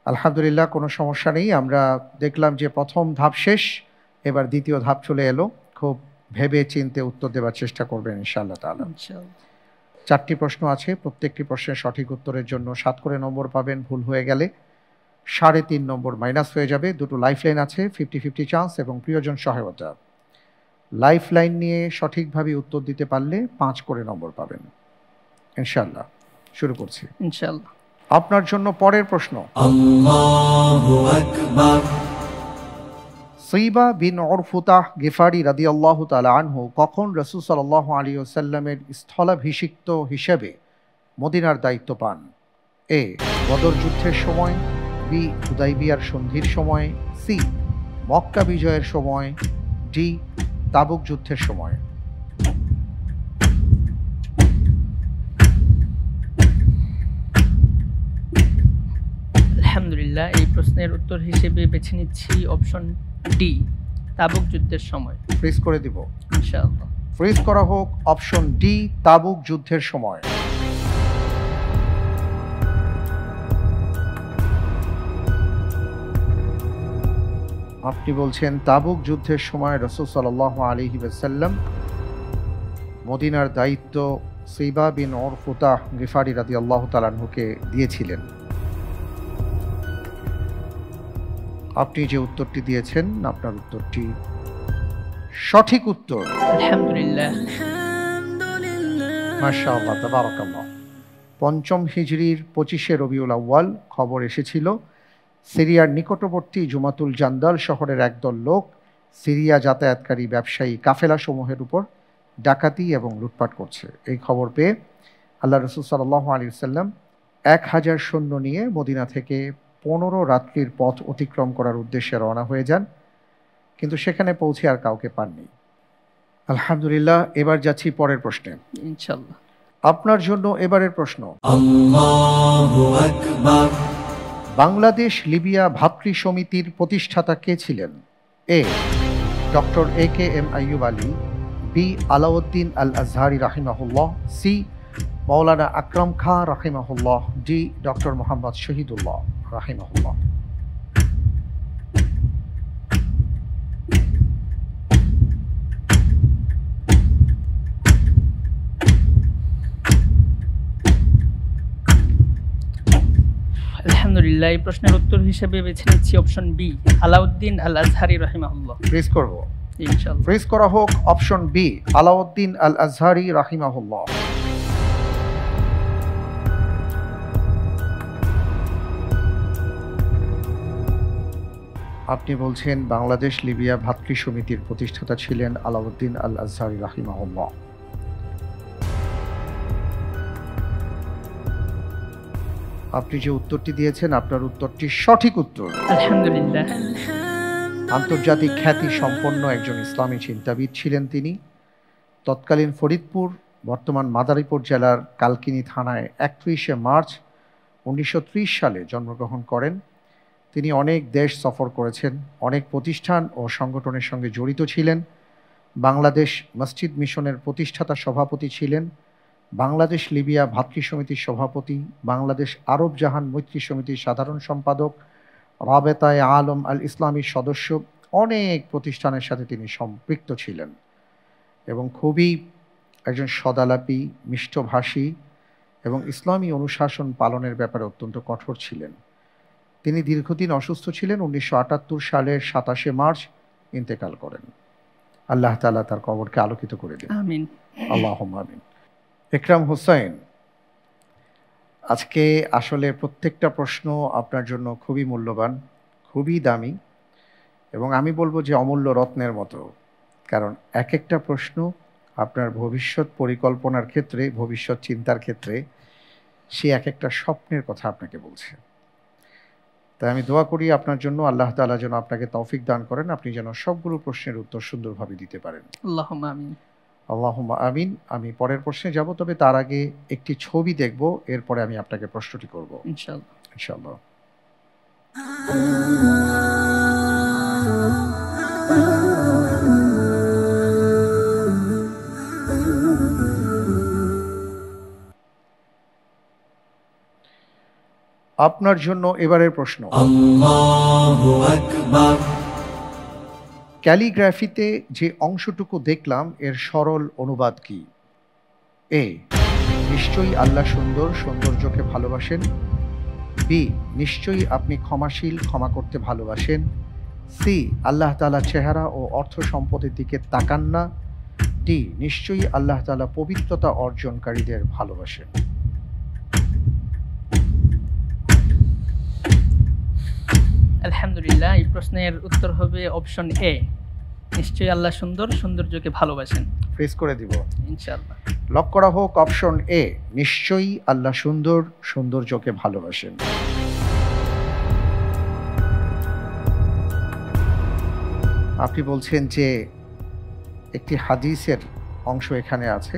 আলহামদুলিল্লাহ, কোনো সমস্যা নেই। আমরা দেখলাম যে প্রথম ধাপ শেষ, এবার দ্বিতীয় ধাপ চলে এলো। খুব ভেবে চিন্তে উত্তর দেওয়ার চেষ্টা করবেন ইনশাআল্লাহ তাআলা। 4টি প্রশ্ন আছে, প্রত্যেকটি প্রশ্নের সঠিক উত্তরের জন্য 7 করে নম্বর পাবেন। ভুল হয়ে গেলে 3.5 নম্বর মাইনাস হয়ে যাবে। 2টো লাইফলাইন আছে, 50-50 চান্স এবং প্রিয়জন সহায়তা। লাইফলাইন নিয়ে সঠিকভাবে উত্তর দিতে পারলে 5 করে নম্বর পাবেন ইনশাআল্লাহ। শুরু করছি ইনশাআল্লাহ। আপনার জন্য পরের প্রশ্ন। আল্লাহু আকবার। সৈবা বিন উরফুতাহ গিফারি রাদিয়াল্লাহু তাআলা আনহু কখন রাসূল সাল্লাল্লাহু আলাইহি ওয়াসাল্লামের স্থলাভিষিক্ত হিসেবে মদিনার দায়িত্ব পান? এ, বদর যুদ্ধের সময়, বি, হুদাইবিয়ার সন্ধির সময়, সি, মক্কা বিজয়ের সময়, ডি, তাবুক যুদ্ধের সময়। আলহামদুলিল্লাহ, এই প্রশ্নের উত্তর হিসেবে বেছে নিচ্ছি অপশন ডি, তাবুক যুদ্ধের সময়। ফ্রিজ করে দিব ইনশাআল্লাহ। ফ্রিজ করা হোক অপশন ডি, তাবুক যুদ্ধের সময়। আপনি বলছেন তাবুক যুদ্ধের সময় রাসূল সাল্লাল্লাহু আলাইহি ওয়াসাল্লাম মদিনার দায়িত্ব সৈবা বিন উরফুতাহ গিফারি রাদিয়াল্লাহু তাআলা আনহুকে দিয়েছিলেন। আপনি যে উত্তরটি দিয়েছেন আপনার উত্তরটি সঠিক উত্তর। আলহামদুলিল্লাহ। মাশাআল্লাহ, তাবারাকাল্লাহ। 5ম হিজরির 25শে রবিউল আউয়াল খবর এসেছিল সিরিয়ার নিকটবর্তী জুমাতুল জান্দাল শহরের একদল লোক সিরিয়া যাতায়াতকারী ব্যবসায়ী কাফেলা সমূহের উপর ডাকাতি এবং লুটপাট করছে। এই খবর পেয়ে আল্লাহ রাসূল সাল্লাল্লাহু আলাইহি ওয়াসাল্লাম 1000 সৈন্য নিয়ে মদিনা থেকে 15 রাত্রির পথ অতিক্রম করার উদ্দেশ্যে রওনা হয়ে যান, কিন্তু সেখানে পৌঁছে আর কাউকে পাননি। আলহামদুলিল্লাহ, এবার যাচ্ছি পরের প্রশ্নে ইনশাআল্লাহ। আপনার জন্য এবারের প্রশ্ন। আল্লাহু আকবার। বাংলাদেশ লিবিয়া ভাতৃ সমিতির প্রতিষ্ঠাতা কে ছিলেন? A, doctor AKM Ayub Ali, B, Alauddin Al Azhari রাহিমাহুল্লাহ, সি, মাওলানা আকরাম খাঁ রাহিমাহুল্লাহ, ডি, ডক্টর মোহাম্মদ শহীদুল্লাহ রাহিমাহুল্লাহ। আলহামদুলিল্লাহ, এই প্রশ্নের উত্তর হিসেবে বেছে নিচ্ছি অপশন বি, আলাউদ্দিন আল আজহারি রাহিমাহুল্লাহ। ফ্রিজ করব ইনশাআল্লাহ। ফ্রিজ করা হোক অপশন বি, আলাউদ্দিন আল আজহারি রাহিমাহুল্লাহ। আপনি বলছেন বাংলাদেশ লিবিয়া ভাতৃ সমিতির প্রতিষ্ঠাতা ছিলেন আলাউদ্দিন আল আজহারি রাহিমাহুল্লাহ। আপনি যে উত্তরটি দিয়েছেন আপনার উত্তরটি সঠিক উত্তর। আলহামদুলিল্লাহ। আন্তর্জাতিক খ্যাতি সম্পন্ন একজন ইসলামী চিন্তাবিদ ছিলেন তিনি। তৎকালীন ফরিদপুর, বর্তমান মাদারীপুর জেলার কালকিনি থানায় 31শে মার্চ 1930 সালে জন্মগ্রহণ করেন। তিনি অনেক দেশ সফর করেছেন, অনেক প্রতিষ্ঠান ও সংগঠনের সঙ্গে জড়িত ছিলেন। বাংলাদেশ মসজিদ মিশনের প্রতিষ্ঠাতা সভাপতি ছিলেন, বাংলাদেশ লিবিয়া ভাতৃ সমিতির সভাপতি, বাংলাদেশ আরব জাহান মৈত্রী সমিতির সাধারণ সম্পাদক, রাবেতায়ে আলম আল ইসলামীর সদস্য, অনেক প্রতিষ্ঠানের সাথে তিনি সম্পৃক্ত ছিলেন এবং খুবই একজন সদালাপী, মিষ্টভাষী এবং ইসলামী অনুশাসন পালনের ব্যাপারে অত্যন্ত কঠোর ছিলেন। তিনি দীর্ঘদিন অসুস্থ ছিলেন। 1978 সালের 27শে মার্চ ইন্তেকাল করেন। আল্লাহ তাআলা তার কবরকে আলোকিত করে দিন, আমিন। আল্লাহুম্মা আমিন। ইকরাম হোসেন, আজকে আসলে প্রত্যেকটা প্রশ্ন আপনার জন্য খুবই মূল্যবান, খুবই দামি এবং আমি বলবো যে অমূল্য রত্নের মতো, কারণ এক একটা প্রশ্ন আপনার ভবিষ্যৎ পরিকল্পনার ক্ষেত্রে, ভবিষ্যৎ চিন্তার ক্ষেত্রে সে এক একটা স্বপ্নের কথা আপনাকে বলছে। তাই আমি দোয়া করি আপনার জন্য, আল্লাহ তাআলা যেন আপনাকে তৌফিক দান করেন, আপনি যেন সবগুলো প্রশ্নের উত্তর সুন্দরভাবে দিতে পারেন। আল্লাহুম্মা আমিন। আল্লাহুম্মা আমিন। আমি পরের প্রশ্নে যাব, তবে তার আগে একটি ছবি দেখব, এরপরে আমি আপনাকে প্রশ্নটি করব ইনশাআল্লাহ। ইনশাআল্লাহ। আপনার জন্য এবারের প্রশ্ন। আল্লাহু আকবার। ক্যালিগ্রাফিতে যে অংশটুকু দেখলাম এর সরল অনুবাদ কি? এ, নিশ্চয়ই আল্লাহ সুন্দর, সৌন্দর্যকে ভালোবাসেন। বি, নিশ্চয়ই আপনি ক্ষমাশীল, ক্ষমা করতে ভালোবাসেন। সি, আল্লাহ তাআলা চেহারা ও অর্থ সম্পদের দিকে তাকান না। ডি, নিশ্চয়ই আল্লাহ তাআলা পবিত্রতা অর্জনকারীদের ভালোবাসেন। আলহামদুলিল্লাহ, এই প্রশ্নের উত্তর হবে অপশন এ, নিশ্চয়ই আল্লাহ সুন্দর, সৌন্দর্যকে ভালোবাসেন। ফ্রেজ করে দিব ইনশাআল্লাহ। লক করা হোক অপশন এ, নিশ্চয়ই আল্লাহ সুন্দর, সৌন্দর্যকে ভালোবাসেন। আপনি বলছেন যে একটি হাদিসের অংশ এখানে আছে,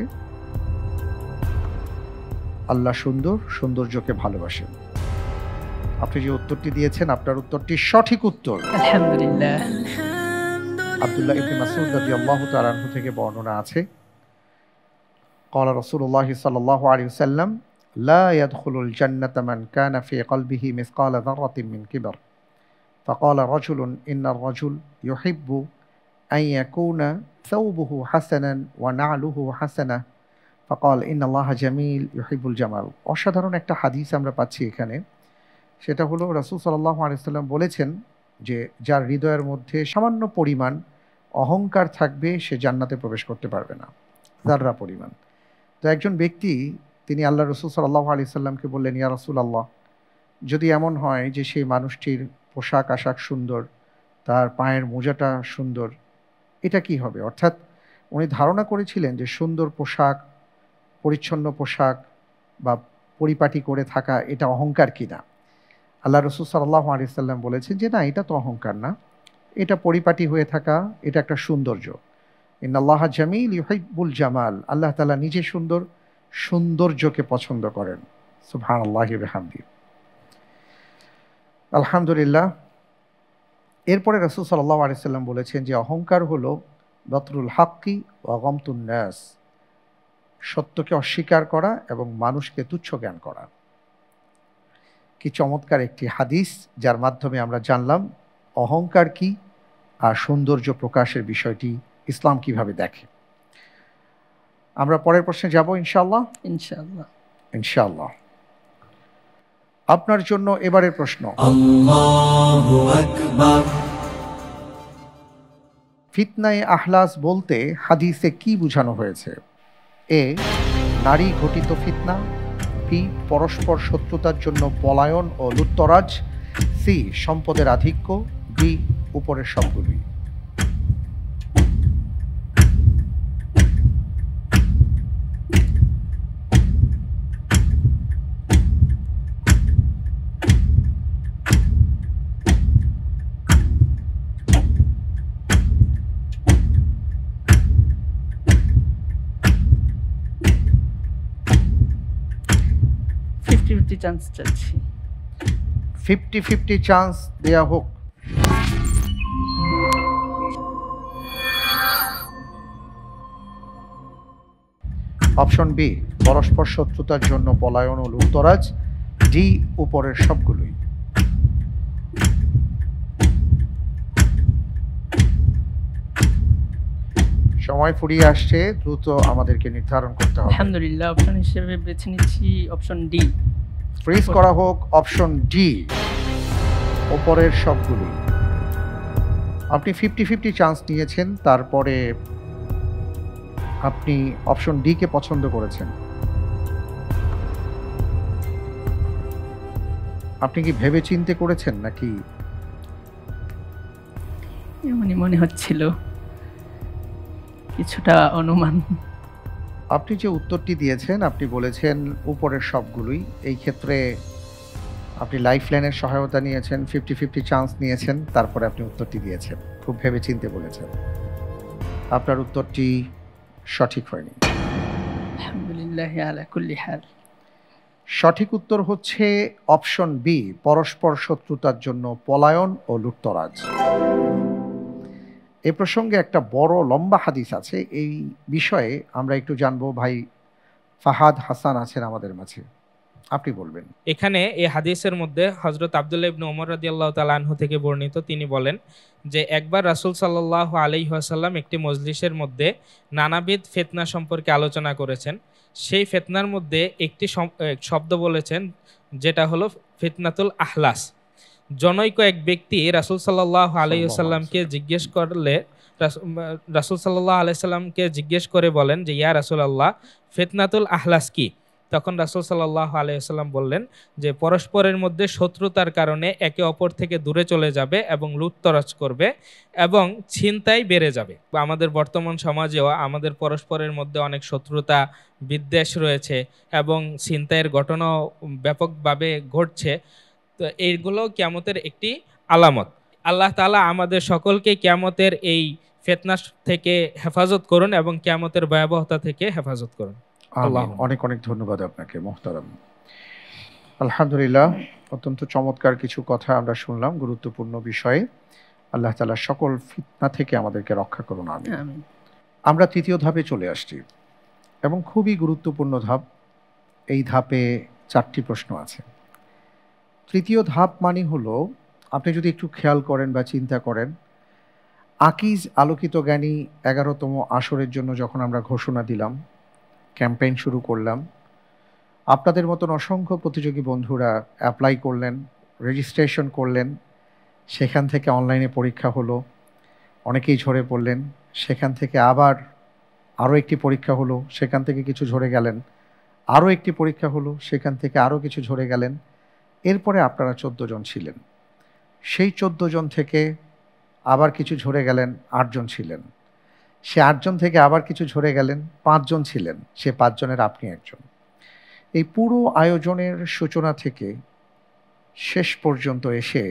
আল্লাহ সুন্দর, সৌন্দর্যকে ভালোবাসেন। আপনি যে উত্তরটি দিয়েছেন আপনার উত্তরটি সঠিক উত্তর। আলহামদুলিল্লাহ। আব্দুল্লাহ ইবনে মাসউদ রাদিয়াল্লাহু তাআলা আনহু থেকে বর্ণনা আছে, قال رسول الله صلى الله عليه وسلم لا يدخل الجنة من كان في قلبه مثقال ذرة من كبر فقال رجل إن الرجل يحب أن يكون ثوبه حسنا ونعله حسنة فقال إن الله جميل يحب الجمال। অসাধারণ একটা হাদিস আমরা পাচ্ছি এখানে, সেটা হলো রাসূল সাল্লাল্লাহু আলাইহি ওয়াসাল্লাম বলেছেন যে যার হৃদয়ের মধ্যে সামান্য পরিমাণ অহংকার থাকবে সে জান্নাতে প্রবেশ করতে পারবে না, যাররা পরিমাণ। তো একজন ব্যক্তি তিনি আল্লাহ রাসূল সাল্লাল্লাহু আলাইহি ওয়াসাল্লামকে বললেন, ইয়া রাসূলুল্লাহ, যদি এমন হয় যে সেই মানুষটির পোশাক আশাক সুন্দর, তার পায়ের মোজাটা সুন্দর, এটা কি হবে? অর্থাৎ উনি ধারণা করেছিলেন যে সুন্দর পোশাক, পরিচ্ছন্ন পোশাক বা পরিপাটি করে থাকা এটা অহংকার কিনা। আল্লাহ রাসূল সাল্লাল্লাহু আলাইহি ওয়াসাল্লাম বলেছেন যে না, এটা তো অহংকার না, এটা পরিপাটি হয়ে থাকা, এটা একটা সৌন্দর্য। ইন্নাল্লাহা জামিল ইউহিব্বুল জামাল, আল্লাহ তাআলা নিজে সুন্দর, সৌন্দর্যকে পছন্দ করেন। সুবহানাল্লাহি ওয়া বিহামদিহি। আলহামদুলিল্লাহ। এরপরে রাসূল সাল্লাল্লাহু আলাইহি ওয়াসাল্লাম বলেছেন যে অহংকার হলো বাতরুল হাক্কি ওয়া গামতুন নাস, সত্যকে অস্বীকার করা এবং মানুষকে তুচ্ছ জ্ঞান করা। কি চমৎকার একটি হাদিস, যার মাধ্যমে আমরা জানলাম অহংকার কি আর সৌন্দর্য প্রকাশের বিষয়টি ইসলাম কিভাবে দেখে। আমরা পরের প্রশ্নে যাব ইনশাআল্লাহ। ইনশাআল্লাহ ইনশাআল্লাহ। আপনার জন্য এবারের প্রশ্ন। আল্লাহু আকবার। ফিতনায়ে আহলাস বলতে হাদিসে কি বোঝানো হয়েছে? এ, নারী ঘটিত ফিতনা। বি, পরস্পর শত্রুতার জন্য পলায়ন ও লুটতরাজ। সি, সম্পদের আধিক্য। ডি, উপরের সবগুলোই। চান্স চাচ্ছি। 50-50 চান্স দেয়া হোক। অপশন বি, পরস্পর শত্রুতার জন্য পলায়ন ও লুটতরাজ। ডি, উপরের সবগুলোই। সময় ফুরিয়ে আসছে, দ্রুত আমাদেরকে নির্ধারণ করতে হবে। আলহামদুলিল্লাহ অপশন হিসেবে বেছে নিচ্ছি অপশন ডি। ফ্রিজ করা হোক অপশন ডি, ওপরের সবগুলি। আপনি 50-50 চান্স নিয়েছেন, তারপরে আপনি অপশন ডি কে পছন্দ করেছেন। আপনি কি ভেবে চিন্তে করেছেন নাকি এমনই মনে হচ্ছিল, কিছুটা অনুমান। আপনি যে উত্তরটি দিয়েছেন, আপনি বলেছেন উপরের সবগুলোই। এই ক্ষেত্রে আপনি লাইফ লাইনের সহায়তা নিয়েছেন, 50-50 চান্স নিয়েছেন, তারপরে আপনি উত্তরটি দিয়েছেন। খুব ভেবে চিন্তে বলেছেন। আপনার উত্তরটি সঠিক হয়নি। আলহামদুলিল্লাহ আলা কুল্লি হাল। সঠিক উত্তর হচ্ছে অপশন বি, পরস্পর শত্রুতার জন্য পলায়ন ও লুটতরাজ। এ প্রসঙ্গে একটা বড় লম্বা হাদিস আছে, এই বিষয়ে আমরা একটু জানবো। ভাই ফাহাদ হাসান আছেন আমাদের মাঝে, আপনি বলবেন। এখানে এই হাদিসের মধ্যে হযরত আব্দুল্লাহ ইবনে ওমর রাদিয়াল্লাহু তাআলা আনহু থেকে বর্ণিত, তিনি বলেন যে একবার রাসূল সাল্লাল্লাহু আলাইহি ওয়াসাল্লাম একটি মজলিসের মধ্যে নানাবিধ ফিতনা সম্পর্কে আলোচনা করেছেন। সেই ফিতনার মধ্যে একটি শব্দ বলেছেন, যেটা হলো ফিতনাতুল আহলাস। জনৈক এক ব্যক্তি রাসূল সাল্লাল্লাহু আলাইহি ওয়াসাল্লামকে জিজ্ঞেস করলে রাসূল সাল্লাল্লাহু আলাইহি ওয়াসাল্লামকে জিজ্ঞেস করে বলেন যে ইয়া রাসূলুল্লাহ, ফিতনাতুল আহলাস কি? তখন রাসূল সাল্লাল্লাহু আলাইহি ওয়াসাল্লাম বললেন যে পরস্পরের মধ্যে শত্রুতার কারণে একে অপর থেকে দূরে চলে যাবে এবং লুটতরাজ করবে এবং ছিনতাই বেড়ে যাবে। আমাদের বর্তমান সমাজেও আমাদের পরস্পরের মধ্যে অনেক শত্রুতা বিদ্বেষ রয়েছে এবং ছিনতাইয়ের ঘটনাও ব্যাপকভাবে ঘটছে। তো এইগুলো কিয়ামতের একটি আলামত। আল্লাহ তাআলা আমাদের সকলকে কিয়ামতের এই ফিতনা থেকে হেফাজত করুন এবং কিয়ামতের ভয়াবহতা থেকে হেফাজত করুন। অনেক অনেক ধন্যবাদ আপনাকে মোহতারাম। আলহামদুলিল্লাহ, অত্যন্ত চমৎকার কিছু কথা আমরা শুনলাম, গুরুত্বপূর্ণ বিষয়ে। আল্লাহ তাআলা সকল ফিতনা থেকে আমাদেরকে রক্ষা করুন, আমিন। আমরা তৃতীয় ধাপে চলে আসছি এবং খুবই গুরুত্বপূর্ণ ধাপ। এই ধাপে 4টি প্রশ্ন আছে। তৃতীয় ধাপ মানে হলো, আপনি যদি একটু খেয়াল করেন বা চিন্তা করেন, আকিজ আলোকিত জ্ঞানী 11তম আসরের জন্য যখন আমরা ঘোষণা দিলাম, ক্যাম্পেইন শুরু করলাম, আপনাদের মতন অসংখ্য প্রতিযোগী বন্ধুরা অ্যাপ্লাই করলেন, রেজিস্ট্রেশন করলেন, সেখান থেকে অনলাইনে পরীক্ষা হলো, অনেকেই ঝরে পড়লেন, সেখান থেকে আবার আরও একটি পরীক্ষা হলো, সেখান থেকে কিছু ঝরে গেলেন, আরও একটি পরীক্ষা হলো, সেখান থেকে আরও কিছু ঝরে গেলেন। এরপরে আপনারা 14 জন ছিলেন, সেই 14 জন থেকে আবার কিছু ঝরে গেলেন, 8 জন ছিলেন, সে 8 জন থেকে আবার কিছু ঝরে গেলেন, 5 জন ছিলেন, সে 5 জনের আপনি একজন। এই পুরো আয়োজনের সূচনা থেকে শেষ পর্যন্ত এসে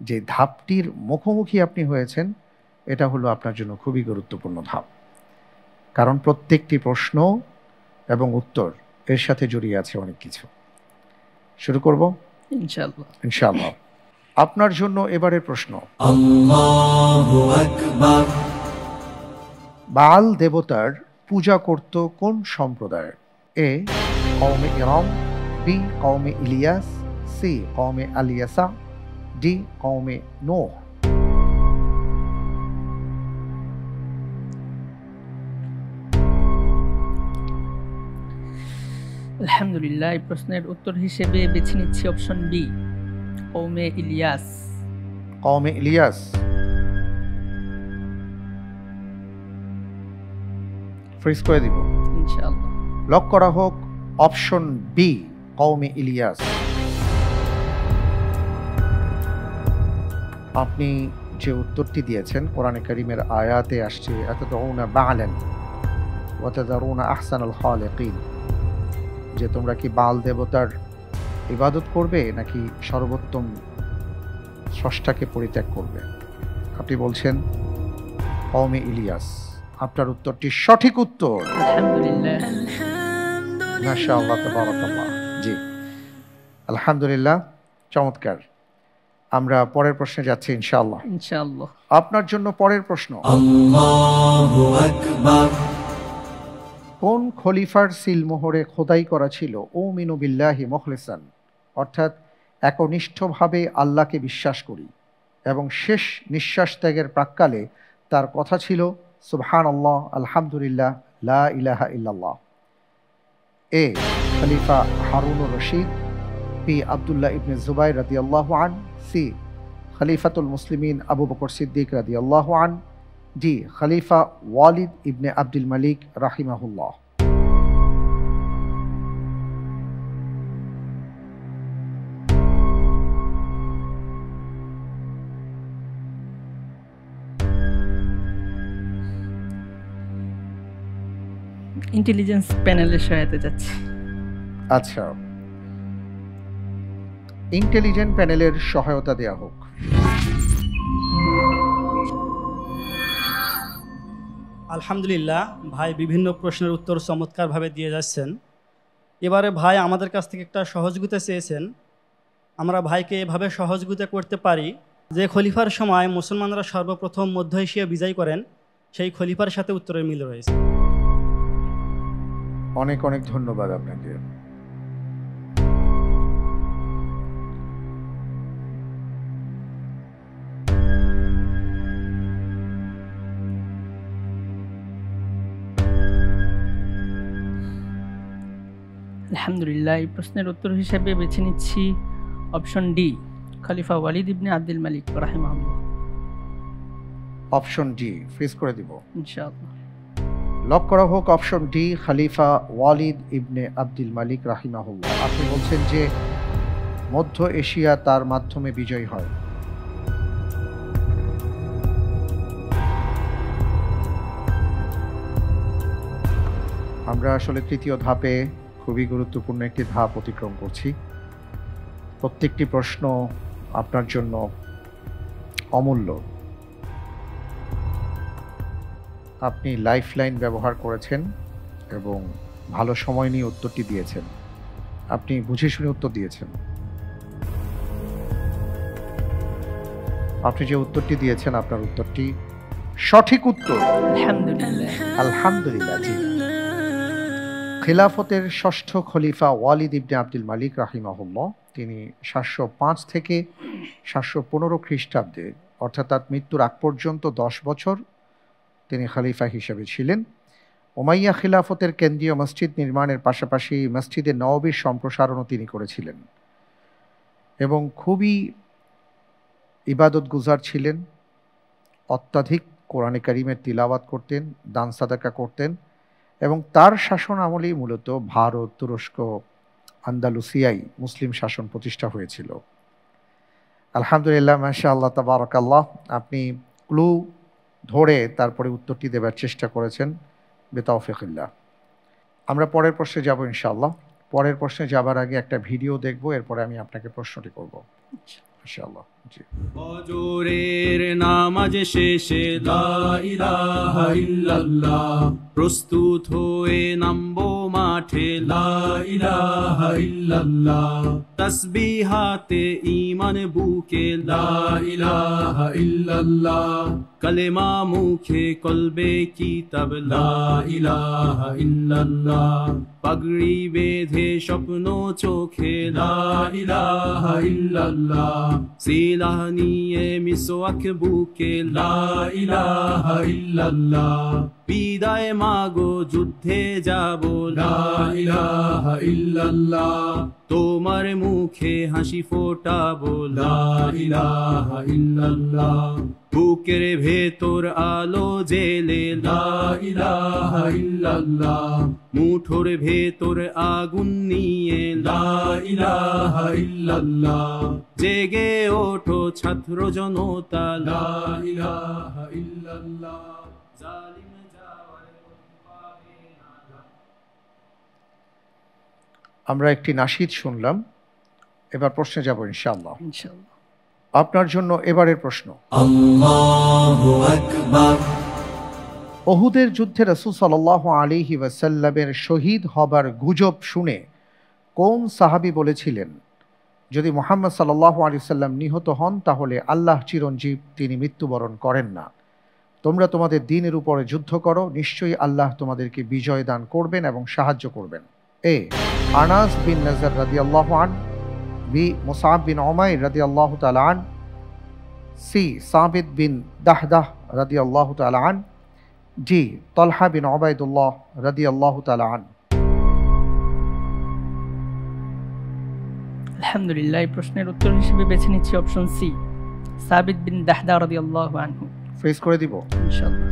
যে ধাপটির মুখোমুখি আপনি হয়েছেন, এটা হলো আপনার জন্য খুবই গুরুত্বপূর্ণ ধাপ। কারণ প্রত্যেকটি প্রশ্ন এবং উত্তর এর সাথে জড়িয়ে আছে অনেক কিছু। শুরু করব ইনশাআল্লাহ। ইনশাআল্লাহ। আপনার জন্য এবারের প্রশ্ন, আল্লাহু আকবার। বাল দেবতার পূজা করত কোন সম্প্রদায়? এ কওমে ইরাম, বি কওমে ইলিয়াস, সি কওমে আলিয়াসা, ডি কওমে নূহ। আলহামদুলিল্লাহ, এই প্রশ্নের উত্তর হিসেবে বেছে নিচ্ছি অপশন বি, কওমে ইলিয়াস। কওমে ইলিয়াস। ফ্রিজ করে দিব ইনশাআল্লাহ। লক করা হোক অপশন বি, কওমে ইলিয়াস। আপনি যে উত্তরটি দিয়েছেন, কোরআনে কারীমের আয়াতে আসছে, আতাদউনা বা'লান ওয়া তাযারুনা আহসানাল খালিকিন, যে তোমরা কি বাল দেবতার ইবাদত করবে নাকি সর্বোত্তম স্রষ্টাকে পরিত্যাগ করবে? আপনি বলছেন কওমে ইলিয়াস। আপনার উত্তরটি সঠিক উত্তর। আলহামদুলিল্লাহ। মাশাআল্লাহ, তাবারাকাল্লাহ। জি আলহামদুলিল্লাহ, চমৎকার। আমরা পরের প্রশ্নে যাচ্ছি ইনশাআল্লাহ। ইনশাআল্লাহ। আপনার জন্য পরের প্রশ্ন, আল্লাহু আকবার। কোন খলিফার সিলমোহরে খোদাই করা ছিল উমিনু বিল্লাহি মুখলিসান, অর্থাৎ একনিষ্ঠভাবে আল্লাহকে বিশ্বাস করি, এবং শেষ নিঃশ্বাস ত্যাগের প্রাক্কালে তার কথা ছিল সুবহানাল্লাহ, আলহামদুলিল্লাহ, লা ইলাহা ইল্লাল্লাহ। এ খলিফা হারুনুর রশিদ। বি আব্দুল্লাহ ইবনে জুবাইর রাদিয়াল্লাহু আন। সি খলিফাতুল মুসলিমিন আবু বকর সিদ্দিক রাদিয়াল্লাহু আন। ডি খলিফা ওয়ালিদ ইবনে আব্দুল মালিক রাহিমাহুল্লাহ। ইন্টেলিজেন্স প্যানেলের সহায়তা চাচ্ছি। আচ্ছা, ইন্টেলিজেন্ট প্যানেলের সহায়তা দেয়া হোক। আলহামদুলিল্লাহ, ভাই বিভিন্ন প্রশ্নের উত্তর চমৎকারভাবে দিয়ে যাচ্ছেন। এবারে ভাই আমাদের কাছ থেকে একটা সহযোগিতা চেয়েছেন। আমরা ভাইকে এভাবে সহযোগিতা করতে পারি যে খলিফার সময় মুসলমানরা সর্বপ্রথম মধ্য এশিয়া বিজয় করেন, সেই খলিফার সাথে উত্তরের মিল রয়েছে। অনেক অনেক ধন্যবাদ আপনাকে। আলহামদুলিল্লাহ, এই প্রশ্নের উত্তর হিসেবে বেছে নিচ্ছি অপশন ডি, খলিফা ওয়ালিদ ইবনে আব্দুল মালিক রাহিমাহুল্লাহ। অপশন ডি ফ্রিজ করে দিব ইনশাআল্লাহ। লক করা হোক অপশন ডি, খলিফা ওয়ালিদ ইবনে আব্দুল মালিক রাহিমাহুল্লাহ। আপনি বলছেন যে মধ্য এশিয়া তার মাধ্যমে বিজয় হয়। আমরা আসলে তৃতীয় ধাপে খুবই গুরুত্বপূর্ণ একটি ধাপ অতিক্রম করছি। প্রত্যেকটি প্রশ্ন আপনার জন্য অমূল্য। আপনি লাইফলাইন ব্যবহার করেছেন এবং ভালো সময় নিয়ে উত্তরটি দিয়েছেন। আপনি বুঝে শুনে উত্তর দিয়েছেন। আপনি যে উত্তরটি দিয়েছেন আপনার উত্তরটি সঠিক উত্তর। আলহামদুলিল্লাহ। আলহামদুলিল্লাহ। জি, খিলাফতের ষষ্ঠ খলিফা ওয়ালিদ ইবনে আব্দুল মালিক রাহিমাহুল্লাহ, তিনি 705 থেকে 715 খ্রিস্টাব্দে অর্থাৎ তার মৃত্যুর আগ পর্যন্ত 10 বছর তিনি খলিফা হিসেবে ছিলেন। উমাইয়া খিলাফতের কেন্দ্রীয় মসজিদ নির্মাণের পাশাপাশি মসজিদে নববীর সম্প্রসারণও তিনি করেছিলেন এবং খুবই ইবাদত গুজার ছিলেন। অত্যাধিক কোরআনে কারিমের তিলাওয়াত করতেন, দান সাদাকা করতেন এবং তার শাসন আমলেই মূলত ভারত, তুরস্ক, আন্দালুসিয়ায় মুসলিম শাসন প্রতিষ্ঠা হয়েছিল। আলহামদুলিল্লাহ, মাশাআল্লাহ, তাবারাকাল্লাহ। আপনি ক্লু ধরে তারপরে উত্তরটি দেবার চেষ্টা করেছেন বিতাওফিকিল্লাহ। আমরা পরের প্রশ্নে যাব ইনশাআল্লাহ। পরের প্রশ্নে যাবার আগে একটা ভিডিও দেখব, এরপরে আমি আপনাকে প্রশ্নটি করব ইনশাআল্লাহ। জি। ফজরের নামাজ শেষে লা ইলাহা ইল্লাল্লাহ, প্রস্তুত হয়ে নামবো মাঠে লা ইলাহা ইল্লাল্লাহ, তাসবিহাতে ঈমান বুকে লা ইলাহা ইল্লাল্লাহ, কালেমা মুখে কলবে কিতাব লা ইলাহা ইল্লাল্লাহ, পাগড়ি বেঁধে স্বপ্ন চোখে লা ইলাহা ইল্লাল্লাহ, সিলাহ নিয়ে মিসওয়াক বুকে লা ইলাহা ইল্লাল্লাহ, বিদায় মাগো যুদ্ধে যাব লা ইলাহা ইল্লাল্লাহ, তোমার মুখে হাসি ফোটাবো লা ইলাহা ইল্লাল্লাহ, বুকের ভেতর আলো জেলে লা ইলাহা ইল্লাল্লাহ, মুঠোর ভেতর আগুন নিয়ে লা ইলাহা ইল্লাল্লাহ, জেগে ওঠো ছাত্র জনতা লা ইলাহা ইল্লাল্লাহ, জালিম যাওয়ার পাবে না। আমরা একটি নাশিদ শুনলাম, এবার প্রশ্নে যাব ইনশাআল্লাহ। ইনশাআল্লাহ। আপনার জন্য এবারের প্রশ্ন। আল্লাহু আকবার। উহুদের যুদ্ধে রাসূল সাল্লাল্লাহু আলাইহি ওয়াসাল্লামের শহীদ হবার গুজব শুনে কোন সাহাবী বলেছিলেন, যদি মুহাম্মদ সাল্লাল্লাহু আলাইহি ওয়াসাল্লাম নিহত হন তাহলে আল্লাহ চিরঞ্জীব, তিনি মৃত্যুবরণ করেন না। তোমরা তোমাদের দ্বীনের উপরে যুদ্ধ করো, নিশ্চয়ই আল্লাহ তোমাদেরকে বিজয় দান করবেন এবং সাহায্য করবেন। এ আনাস বিন নাজার রাদিয়াল্লাহু আনহু, বি মুসআব বিন উমাইর রাদিয়াল্লাহু তাআলা আনহু, সি সাবিত বিন দাহদাহ রাদিয়াল্লাহু তাআলা আনহু, জি, তলহা বিন উবাইদুল্লাহ রাদিয়াল্লাহু তাআলা আন। আলহামদুলিল্লাহ, এই প্রশ্নের উত্তর হিসেবে বেছে নিচ্ছি অপশন সি, সাবিত বিন দাহদা রাদিয়াল্লাহু আনহু। ফ্রিজ করে দিব ইনশাআল্লাহ।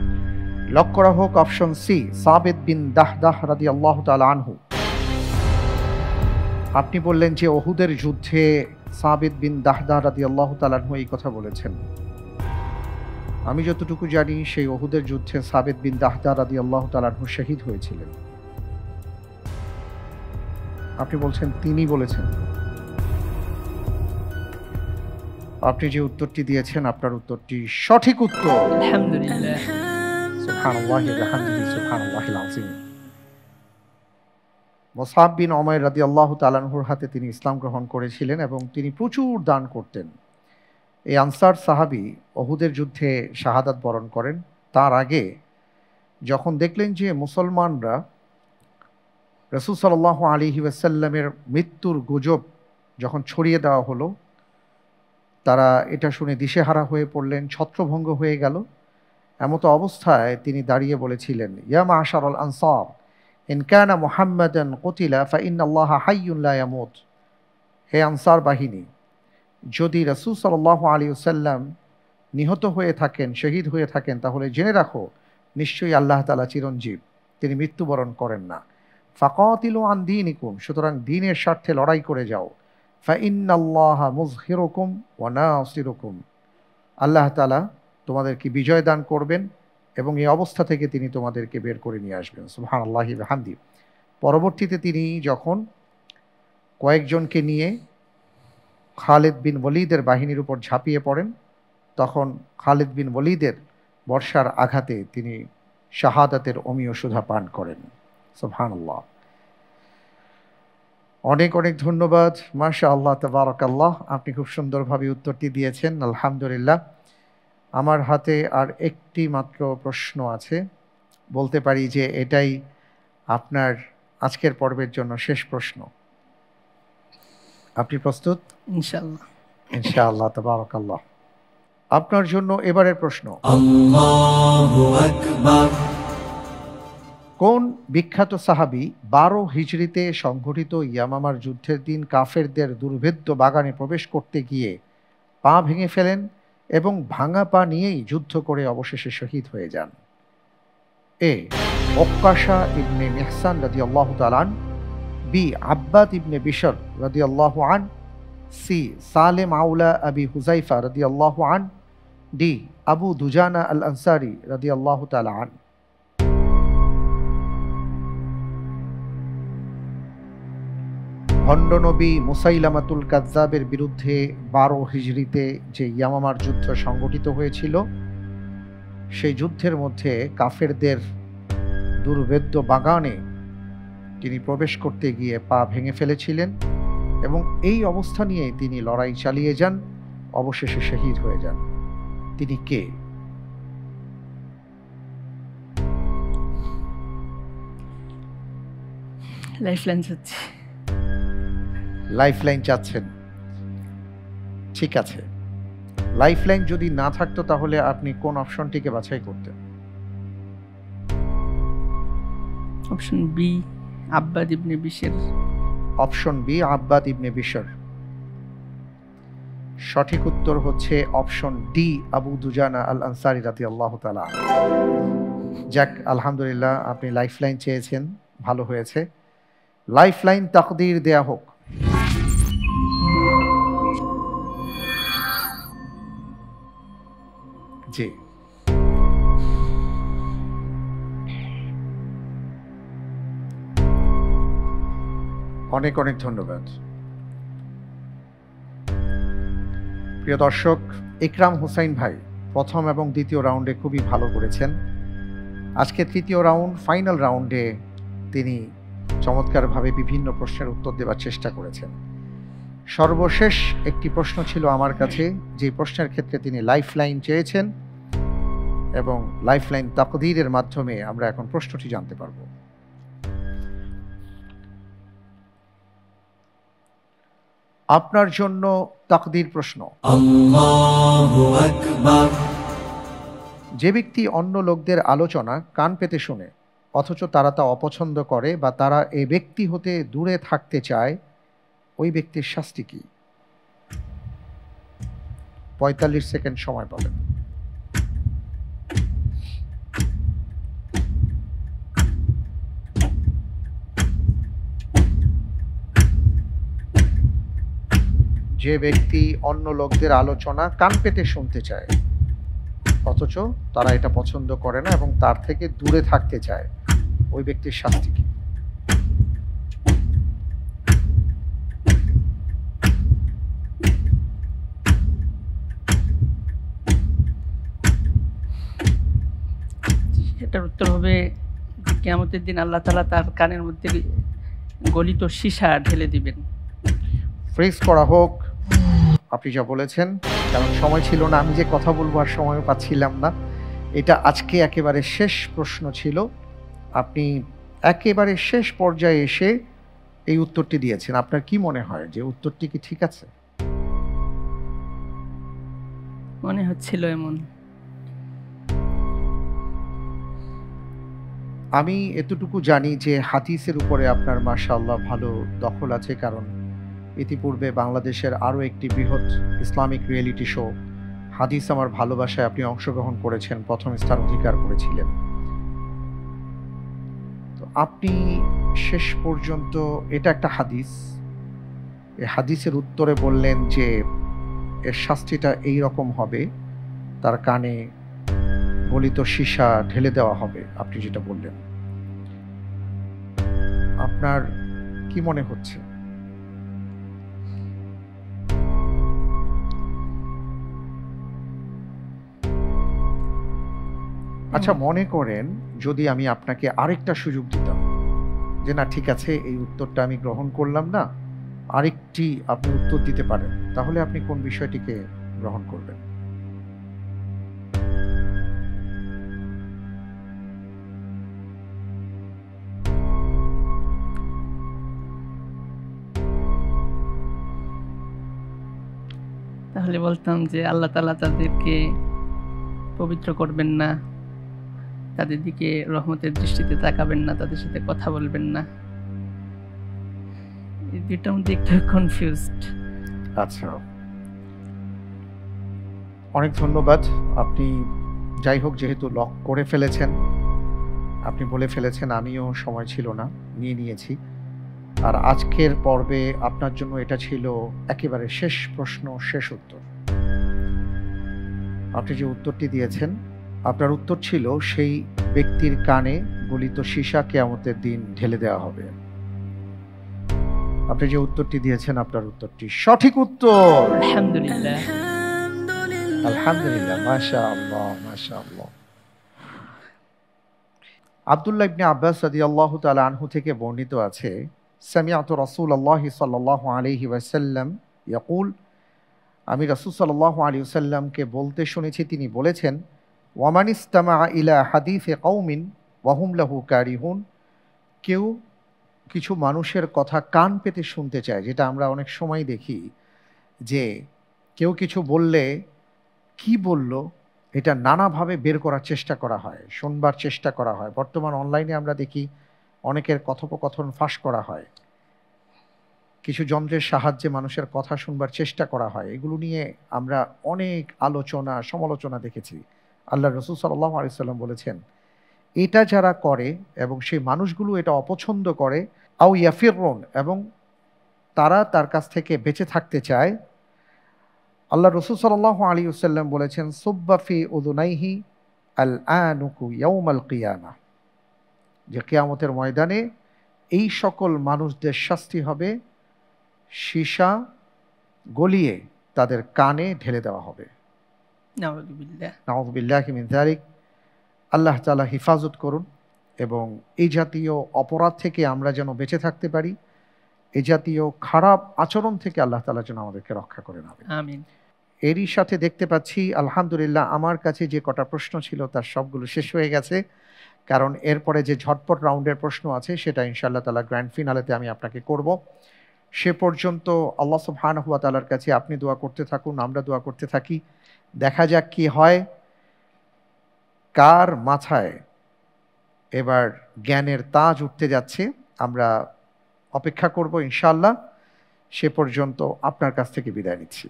লক করা হোক অপশন সি, সাবিত বিন দাহদাহ রাদিয়াল্লাহু তাআলা আনহু। আপনি বললেন যে ওহুদের যুদ্ধে সাবিত বিন দাহদাহ রাদিয়াল্লাহু তাআলা আনহু এই কথা বলেছেন। আমি যতটুকু জানি সেই ওহুদের যুদ্ধে সাবিত বিন দাহদাহ রাদিয়াল্লাহু তাআলা আনহু শহীদ হয়েছিলেন। আপনি বলছেন তিনি বলেছেন। আপনি যে উত্তরটি দিয়েছেন আপনার উত্তরটি সঠিক উত্তর। আলহামদুলিল্লাহ। সুবহানাল্লাহি ওয়া বিহামদিহি, সুবহানাল্লাহিল আযীম। মুসআব বিন উমাইর রাদিয়াল্লাহু তাআলা আনহুর হাতে তিনি ইসলাম গ্রহণ করেছিলেন এবং তিনি প্রচুর দান করতেন। এই আনসার সাহাবী ওহুদের যুদ্ধে শাহাদাত বরণ করেন। তার আগে যখন দেখলেন যে মুসলমানরা রাসূল সাল্লাল্লাহু আলাইহি ওয়াসাল্লামের মৃত্যুর গুজব যখন ছড়িয়ে দেওয়া হলো, তারা এটা শুনে দিশেহারা হয়ে পড়লেন, ছত্রভঙ্গ হয়ে গেল। এমতো অবস্থায় তিনি দাঁড়িয়ে বলেছিলেন, ইয়া মা'শারাল আনসার ইন কানা মুহাম্মাদান কুতিলা ফা ইন্নাল্লাহা হাইয়ুন লা ইয়ামুত। হে আনসার বাহিনী, যদি রাসূল সাল্লাল্লাহু আলাইহি ওয়াসাল্লাম নিহত হয়ে থাকেন, শহীদ হয়ে থাকেন, তাহলে জেনে রাখো নিশ্চয়ই আল্লাহ তাআলা চিরঞ্জীব, তিনি মৃত্যুবরণ করেন না। ফাকাতিলু আন দীনিকুম, সুতরাং দ্বীনের স্বার্থে লড়াই করে যাও। ফা ইন্নাল্লাহা মুযহিরুকুম ওয়া নাসিরুকুম, আল্লাহ তাআলা তোমাদেরকে বিজয় দান করবেন এবং এই অবস্থা থেকে তিনি তোমাদেরকে বের করে নিয়ে আসবেন। সুবহানাল্লাহি ওয়া বিহামদিহি। পরবর্তীতে তিনি যখন কয়েকজনকে নিয়ে খালিদ বিন ওয়ালিদের বাহিনীর উপর ঝাঁপিয়ে পড়েন, তখন খালিদ বিন ওয়ালিদের বর্ষার আঘাতে তিনি শাহাদাতের অমীয় সুধা পান করেন। সুবহানাল্লাহ। অনেক অনেক ধন্যবাদ। মাশাআল্লাহ, তাবারাকাল্লাহ। আপনি খুব সুন্দরভাবে উত্তরটি দিয়েছেন, আলহামদুলিল্লাহ। আমার হাতে আর একটি মাত্র প্রশ্ন আছে, বলতে পারি যে এটাই আপনার আজকের পর্বের জন্য শেষ প্রশ্ন। আপনি প্রস্তুত? ইনশাআল্লাহ। ইনশাআল্লাহ, তাবারাকাল্লাহ। আপনার জন্য এবারের প্রশ্ন, আল্লাহু আকবার। কোন বিখ্যাত সাহাবী 12 হিজরিতে সংঘটিত ইয়ামামার যুদ্ধের দিন কাফেরদের দুর্ভেদ্য বাগানে প্রবেশ করতে গিয়ে পা ভেঙে ফেলেন এবং ভাঙা পা নিয়েই যুদ্ধ করে অবশেষে শহীদ হয়ে যান? এ ওক্কাশা ইবনে মিহসান রাদিয়াল্লাহু তাআলা আন, বি আব্বাদ ইবনে বিশর রাদিয়াল্লাহু আন, সি সালেম আউলা আবি হুযাইফা রাদিয়াল্লাহু আন, ডি আবু দুজানা আল আনসারি রাদিয়াল্লাহু তাআলা আন। ভণ্ড নবী মুসাইলামাতুল কাযযাবের বিরুদ্ধে 12 হিজরিতে যে ইয়ামামার যুদ্ধ সংগঠিত হয়েছিল, সেই যুদ্ধের মধ্যে কাফেরদের দুর্ভেদ্য বাগানে তিনি প্রবেশ করতে গিয়ে পা ভেঙে ফেলেছিলেন এবং এই অবস্থা নিয়ে তিনি লড়াই চালিয়ে যান, অবশেষে শহীদ হয়ে যান। তিনি কে? লাইফলাইন চাচ্ছি। লাইফলাইন চাচ্ছেন? ঠিক আছে, লাইফলাইন যদি না থাকতো তাহলে আপনি কোন অপশনটিকে বাছাই করতেন? অপশন বি, আব্বাদ ইবনে বিশর। অপশন বি, আব্বাদ ইবনে বিশর। সঠিক উত্তর হচ্ছে অপশন ডি, আবু দুজানা আল আনসারি রাদিয়াল্লাহু তাআলা। যাক, আলহামদুলিল্লাহ, আপনি লাইফলাইন চেয়েছেন, ভালো হয়েছে। লাইফলাইন তাকদীর দেয়া হোক। জি, অনেক অনেক ধন্যবাদ। প্রিয় দর্শক, ইকরাম হুসাইন ভাই প্রথম এবং দ্বিতীয় রাউন্ডে খুবই ভালো করেছেন। আজকে তৃতীয় রাউন্ড, ফাইনাল রাউন্ডে তিনি চমৎকারভাবে বিভিন্ন প্রশ্নের উত্তর দেওয়ার চেষ্টা করেছেন। সর্বশেষ একটি প্রশ্ন ছিল আমার কাছে, যে প্রশ্নের ক্ষেত্রে তিনি লাইফলাইন চেয়েছেন এবং লাইফলাইন তাকদীরের মাধ্যমে আমরা এখন প্রশ্নটি জানতে পারব। আপনার জন্য তাকদীর প্রশ্ন। আল্লাহু আকবার। যে ব্যক্তি অন্য লোকদের আলোচনা কান পেতে শোনে অথচ তারা তা অপছন্দ করে বা তারা এই ব্যক্তি হতে দূরে থাকতে চায়, ওই ব্যক্তির শাস্তি কি? 45 সেকেন্ড সময় পাবেন। যে ব্যক্তি অন্য লোকদের আলোচনা কান পেতে শুনতে চায় অথচ তারা এটা পছন্দ করে না এবং তার থেকে দূরে থাকতে চায়, ওই ব্যক্তির শাস্তি কি? এটার উত্তর হবে কিয়ামতের দিন আল্লাহ তাআলা তার কানের মধ্যে গলিত সীসা ঢেলে দিবেন। ফ্রিজ করা হোক আপনি যা বলেছেন, কারণ সময় ছিল না, আমি যে কথা বলবো আর সময়ও পাচ্ছিলাম না। এটা আজকে একেবারে শেষ প্রশ্ন ছিল, আপনি একেবারে শেষ পর্যায়ে এসে এই উত্তরটি দিয়েছেন। আপনার কি মনে হয় যে উত্তরটি কি ঠিক আছে? মনে হচ্ছিল এমন। আমি এতটুকু জানি যে হাদিসের উপরে আপনার মাশাআল্লাহ ভালো দখল আছে, কারণ ইতিপূর্বে বাংলাদেশের আরও একটি বৃহৎ ইসলামিক রিয়েলিটি শো হাদিস আমার ভালোবাসায় আপনি অংশগ্রহণ করেছেন, প্রথম স্থান অধিকার করেছিলেন। তো আপনি শেষ পর্যন্ত এটা একটা হাদিস, এই হাদিসের উত্তরে বললেন যে এর শাস্তিটা এই রকম হবে, তার কানে গলিত সীসা ঢেলে দেওয়া হবে, আপনি যেটা বললেন। আপনার কি মনে হচ্ছে? আচ্ছা, মনে করেন যদি আমি আপনাকে আরেকটা সুযোগ দিতাম যে না ঠিক আছে এই উত্তরটা আমি গ্রহণ করলাম না, আরেকটি আপনি উত্তর দিতে পারেন, তাহলে আপনি কোন বিষয়টিকে গ্রহণ করবেন? তাহলে বলতাম যে আল্লাহ তাআলা তাদেরকে পবিত্র করবেন না, তাদের দিকে রহমতের দৃষ্টিতে তাকাবেন না, তাদের সাথে কথা বলবেন না। এই দুইটার মধ্যে একটু কনফিউজড। আচ্ছা, অনেক ধন্যবাদ। আপনি যাই হোক যেহেতু লক করে ফেলেছেন, আপনি বলে ফেলেছেন, আমিও সময় ছিল না, নিয়েছি। আর আজকের পর্বে আপনার জন্য এটা ছিল একেবারে শেষ প্রশ্ন, শেষ উত্তর। আপনি যে উত্তরটি দিয়েছেন, আপনার উত্তর ছিল সেই ব্যক্তির কানে গলিত সীসা কিয়ামতের দিন ঢেলে দেওয়া হবে। আপনি যে উত্তরটি দিয়েছেন, আপনার উত্তরটি সঠিক উত্তর। আলহামদুলিল্লাহ, আলহামদুলিল্লাহ, মাশাআল্লাহ, মাশাআল্লাহ। আব্দুল্লাহ ইবনে আব্বাস রাদিয়াল্লাহু তাআলা আনহু থেকে বর্ণিত আছে, সামিআতু রাসূলুল্লাহি সাল্লাল্লাহু আলাইহি ওয়াসাল্লাম ইয়াকুল, আমি রাসূল সাল্লাল্লাহু আলাইহি ওয়াসাল্লামকে বলতে শুনেছি, তিনি বলেছেন, ওয়ামান ইসতামাআ ইলা হাদিসি কওমিন ওয়া হুম লাহু কারিহুন, কেউ কিছু মানুষের কথা কান পেতে শুনতে চায়, যেটা আমরা অনেক সময় দেখি যে কেউ কিছু বললে কি বলল এটা নানাভাবে বের করার চেষ্টা করা হয়, শুনবার চেষ্টা করা হয়। বর্তমান অনলাইনে আমরা দেখি অনেকের কথোপকথন ফাঁস করা হয়, কিছু যন্ত্রের সাহায্যে মানুষের কথা শুনবার চেষ্টা করা হয়। এগুলো নিয়ে আমরা অনেক আলোচনা সমালোচনা দেখেছি। আল্লাহ রাসূল সাল্লাল্লাহু আলাইহি ওয়াসাল্লাম বলেছেন, এটা যারা করে এবং সেই মানুষগুলো এটা অপছন্দ করে, আও ইয়াফিরুন, এবং তারা তার কাছ থেকে বেঁচে থাকতে চায়, আল্লাহ রাসূল সাল্লাল্লাহু আলাইহি ওয়াসাল্লাম বলেছেন, সুব্বা ফি উযুনাইহি আল আনুকু ইয়াউমাল কিয়ামাহ, যে কিয়ামতের ময়দানে এই সকল মানুষদের শাস্তি হবে সীসা গলিয়ে তাদের কানে ঢেলে দেওয়া হবে। নাউযুবিল্লাহ, নাউযুবিল্লাহি মিন যালিক। আল্লাহ তাআলা হিফাজত করুন এবং এই জাতীয় অপরাধ থেকে আমরা যেন বেঁচে থাকতে পারি, এই জাতীয় খারাপ আচরণ থেকে আল্লাহ তাআলা যেন আমাদেরকে রক্ষা করে নেবেন। আমিন। এরই সাথে দেখতে পাচ্ছি আলহামদুলিল্লাহ আমার কাছে যে কটা প্রশ্ন ছিল তার সবগুলো শেষ হয়ে গেছে, কারণ এরপরে যে ঝটপট রাউন্ডের প্রশ্ন আছে সেটা ইনশাআল্লাহ তাআলা গ্র্যান্ড ফিনালেতে আমি আপনাকে করব। সে পর্যন্ত আল্লাহ সুবহানাহু ওয়া তাআলার কাছে আপনি দোয়া করতে থাকুন, আমরা দোয়া করতে থাকি, দেখা যাক কি হয়। কার মাথায় এবার জ্ঞানের তাজ উঠতে যাচ্ছে আমরা অপেক্ষা করব ইনশাআল্লাহ। সে পর্যন্ত আপনার কাছ থেকে বিদায় নিচ্ছি।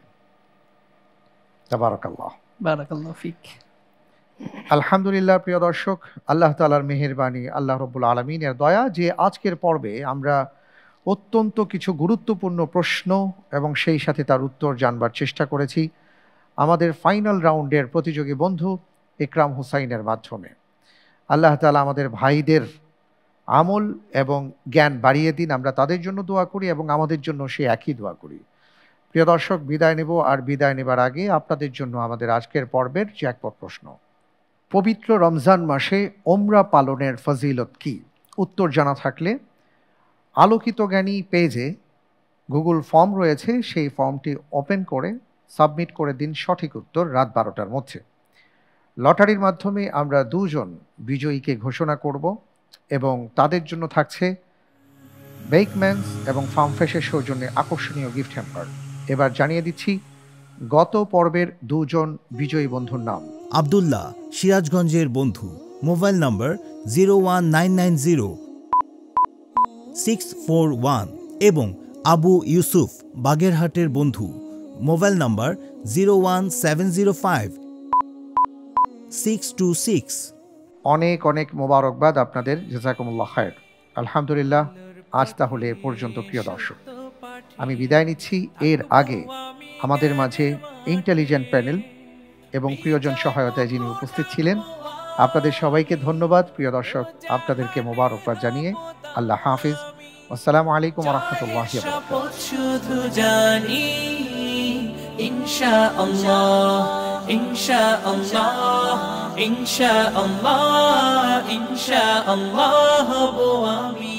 তাবারাকাল্লাহ। বারাকাল্লাহু ফিক। আলহামদুলিল্লাহ। প্রিয় দর্শক, আল্লাহ তাআলার মেহেরবানি, আল্লাহ রাব্বুল আলামিনের দয়া যে আজকের পর্বে আমরা অত্যন্ত কিছু গুরুত্বপূর্ণ প্রশ্ন এবং সেই সাথে তার উত্তর জানবার চেষ্টা করেছি আমাদের ফাইনাল রাউন্ডের প্রতিযোগী বন্ধু ইকরাম হুসাইনের মাধ্যমে। আল্লাহ তাআলা আমাদের ভাইদের আমল এবং জ্ঞান বাড়িয়ে দিন, আমরা তাদের জন্য দোয়া করি এবং আমাদের জন্য সে একই দোয়া করি। প্রিয় দর্শক, বিদায় নেব। আর বিদায় নেবার আগে আপনাদের জন্য আমাদের আজকের পর্বের জ্যাকপট প্রশ্ন। পবিত্র রমজান মাসে ওমরা পালনের ফজিলত কি? উত্তর জানা থাকলে আলোকিত জ্ঞানী পেজে গুগল ফর্ম রয়েছে, সেই ফর্মটি ওপেন করে সাবমিট করে দিন সঠিক উত্তর রাত 12টার মধ্যে। লটারির মাধ্যমে আমরা 2 জন বিজয়ীকে ঘোষণা করব এবং তাদের জন্য থাকছে বেকম্যানস এবং ফার্মফ্রেশের সৌজন্যে আকর্ষণীয় গিফট হ্যাম্পার। এবার জানিয়ে দিচ্ছি গত পর্বের 2 জন বিজয়ী বন্ধুর নাম। আব্দুল্লাহ, সিরাজগঞ্জের বন্ধু, মোবাইল নম্বর 01990-641 এবং আবু ইউসুফ, বাগেরহাটের বন্ধু, মোবাইল নম্বর 01705-626। অনেক অনেক মোবারকবাদ আপনাদের, জাযাকুমুল্লাহ খায়ের। আলহামদুলিল্লাহ, আজ তাহলে এ পর্যন্ত। প্রিয় দর্শক, আমি বিদায় নিচ্ছি। এর আগে আমাদের মাঝে ইন্টেলিজেন্ট প্যানেল এবং প্রিয়জন সহায়তায় যিনি উপস্থিত ছিলেন, আপনাদের সবাইকে ধন্যবাদ। প্রিয় দর্শক, আপনাদেরকে মোবারকবাদ জানিয়ে আল্লাহ হাফিজ। আসসালামু আলাইকুম ওয়া রাহমাতুল্লাহি ওয়া বারাকাতুহু। শুধু জানি ইনশাআল্লাহ, ইনশাআল্লাহ, ইনশাআল্লাহ, ইনশাআল্লাহ হব আমি।